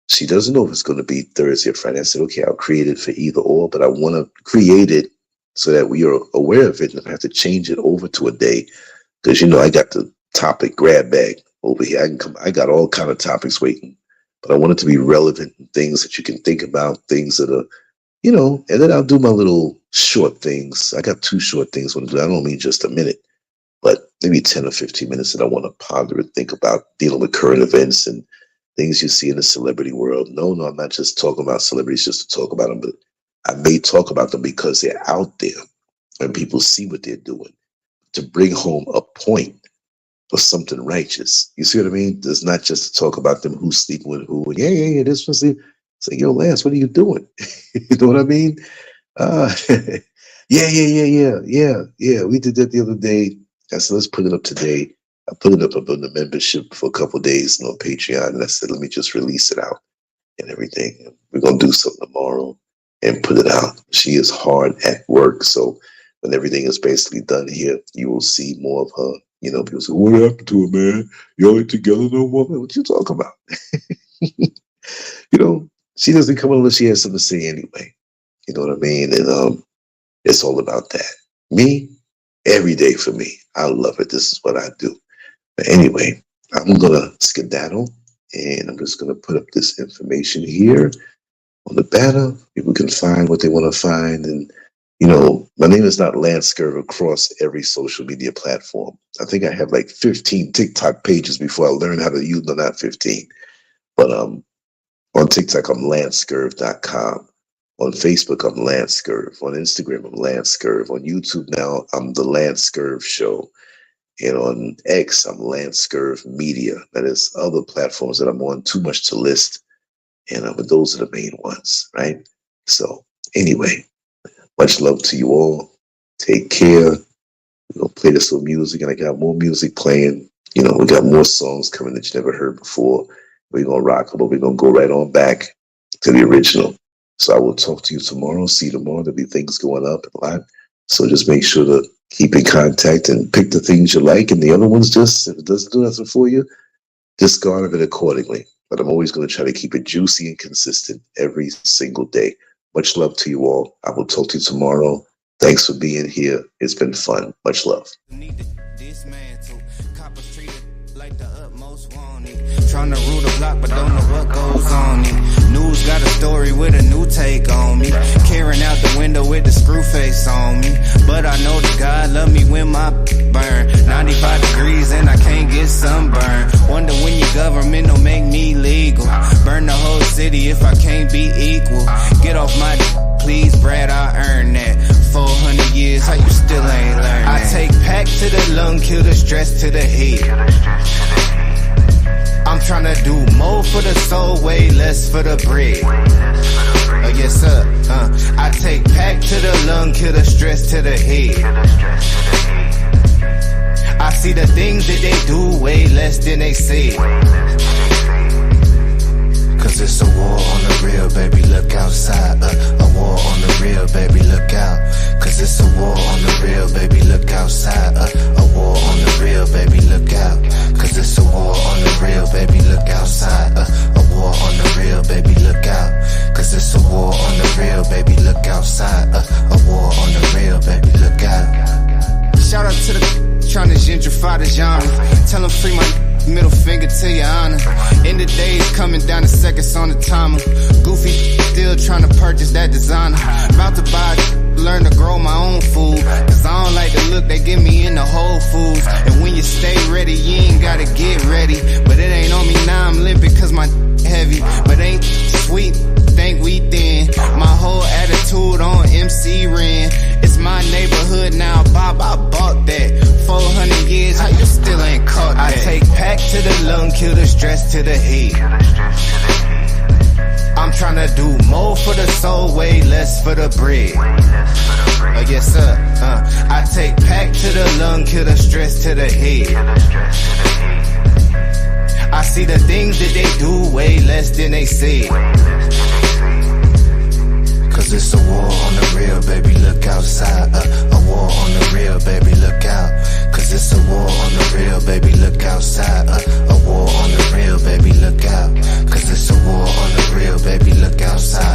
[SPEAKER 2] She doesn't know if it's going to be Thursday or Friday. I said, okay, I'll create it for either or, but I want to create it so that we are aware of it, and if I have to change it over to a day, because, you know, I got the topic grab bag over here. I got all kind of topics waiting but I want it to be relevant and things that you can think about, things that are, you know, and then I'll do my little short things. I got 2 short things I want to do. I don't mean just a minute, but maybe 10 or 15 minutes that I want to ponder and think about dealing with current events and things you see in the celebrity world. No, I'm not just talking about celebrities just to talk about them, but I may talk about them because they're out there and people see what they're doing to bring home a point or something righteous. You see what I mean? It's not just to talk about them who's sleeping with who. And yeah, this was it. It's like, yo, Lance, what are you doing? You know what I mean? Yeah. We did that the other day. I said, let's put it up today. I put it up on the membership for a couple of days on Patreon. And I said, let me just release it out and everything. We're going to do something tomorrow and put it out. She is hard at work. So when everything is basically done here, you will see more of her. You know, people say, what happened to her, man? You ain't together no more? What you talking about? You know, she doesn't come unless she has something to say anyway. You know what I mean? And it's all about that. Me, every day for me. I love it. This is what I do. But anyway, I'm going to skedaddle, and I'm just going to put up this information here on the banner. People can find what they want to find. And, you know, my name is not Lancescurv across every social media platform. I think I have like 15 TikTok pages before I learned how to use them, not 15. But on TikTok, I'm Lancescurv.com. On Facebook, I'm Lancescurv. On Instagram, I'm Lancescurv. On YouTube now, I'm The Lancescurv Show. And on X, I'm Lancescurv Media. That is other platforms that I'm on, too much to list. And but those are the main ones, right? So anyway, much love to you all. Take care. We're going to play this little music, and I got more music playing. You know, we got more songs coming that you never heard before. We're going to rock them, but we're going to go right on back to the original. So I will talk to you tomorrow. See you tomorrow. There'll be things going up a lot. So just make sure to keep in contact and pick the things you like. And the other ones, just if it doesn't do nothing for you, discard it accordingly. But I'm always going to try to keep it juicy and consistent every single day. Much love to you all. I will talk to you tomorrow. Thanks for being here. It's been fun. Much love.
[SPEAKER 1] Trying to rule the block, but don't know what goes on me. News got a story with a new take on me. Carrying out the window with the screw face on me. But I know that God love me when my burn 95 degrees and I can't get sunburn. Wonder when your government don't make me legal. Burn the whole city if I can't be equal. Get off my please, Brad, I earned that. 400 years, how you still ain't learned that? I take pack to the lung, kill the stress to the head. I'm tryna do more for the soul, way less for the bread. Yes sir, I take pack to the lung, kill the stress to the head. I see the things that they do way less than they say. Cause it's a war on the real, baby, look outside. A war on the real, baby, look out. Cause it's a war on the real, baby, look outside. A war on the real, baby, look out. Cause it's a war on the real, baby, look outside. A war on the real, baby, look out. Cause it's a war on the real, baby, look outside. A war on the real, baby, look out. Shout out to the trying to gentrify the genre. Tell them free my middle finger to your honor. In the days coming down the seconds on the timer. Goofy still trying to purchase that designer. About to buy, learn to grow my own food. Cause I don't like the look they give me in the Whole Foods. And when you stay ready, you ain't gotta get ready. But it ain't on me now, I'm limping cause my heavy. But ain't sweet, think we thin. My whole attitude on MC Ren. It's my neighborhood now, Bob, I bought that. 400 years, how you still ain't caught that? I take pack to the lung, kill the stress to the head. I'm tryna do more for the soul, way less for the bread. Yes sir, I take pack to the lung, kill the stress to the head. I see the things that they do way less than they say. Cause it's a war on the real, baby, look outside. A war on the real, baby, look out. Cause it's a war on the real, baby, look outside. A war on the real, baby, look out. Cause it's a war on the real, baby, look outside.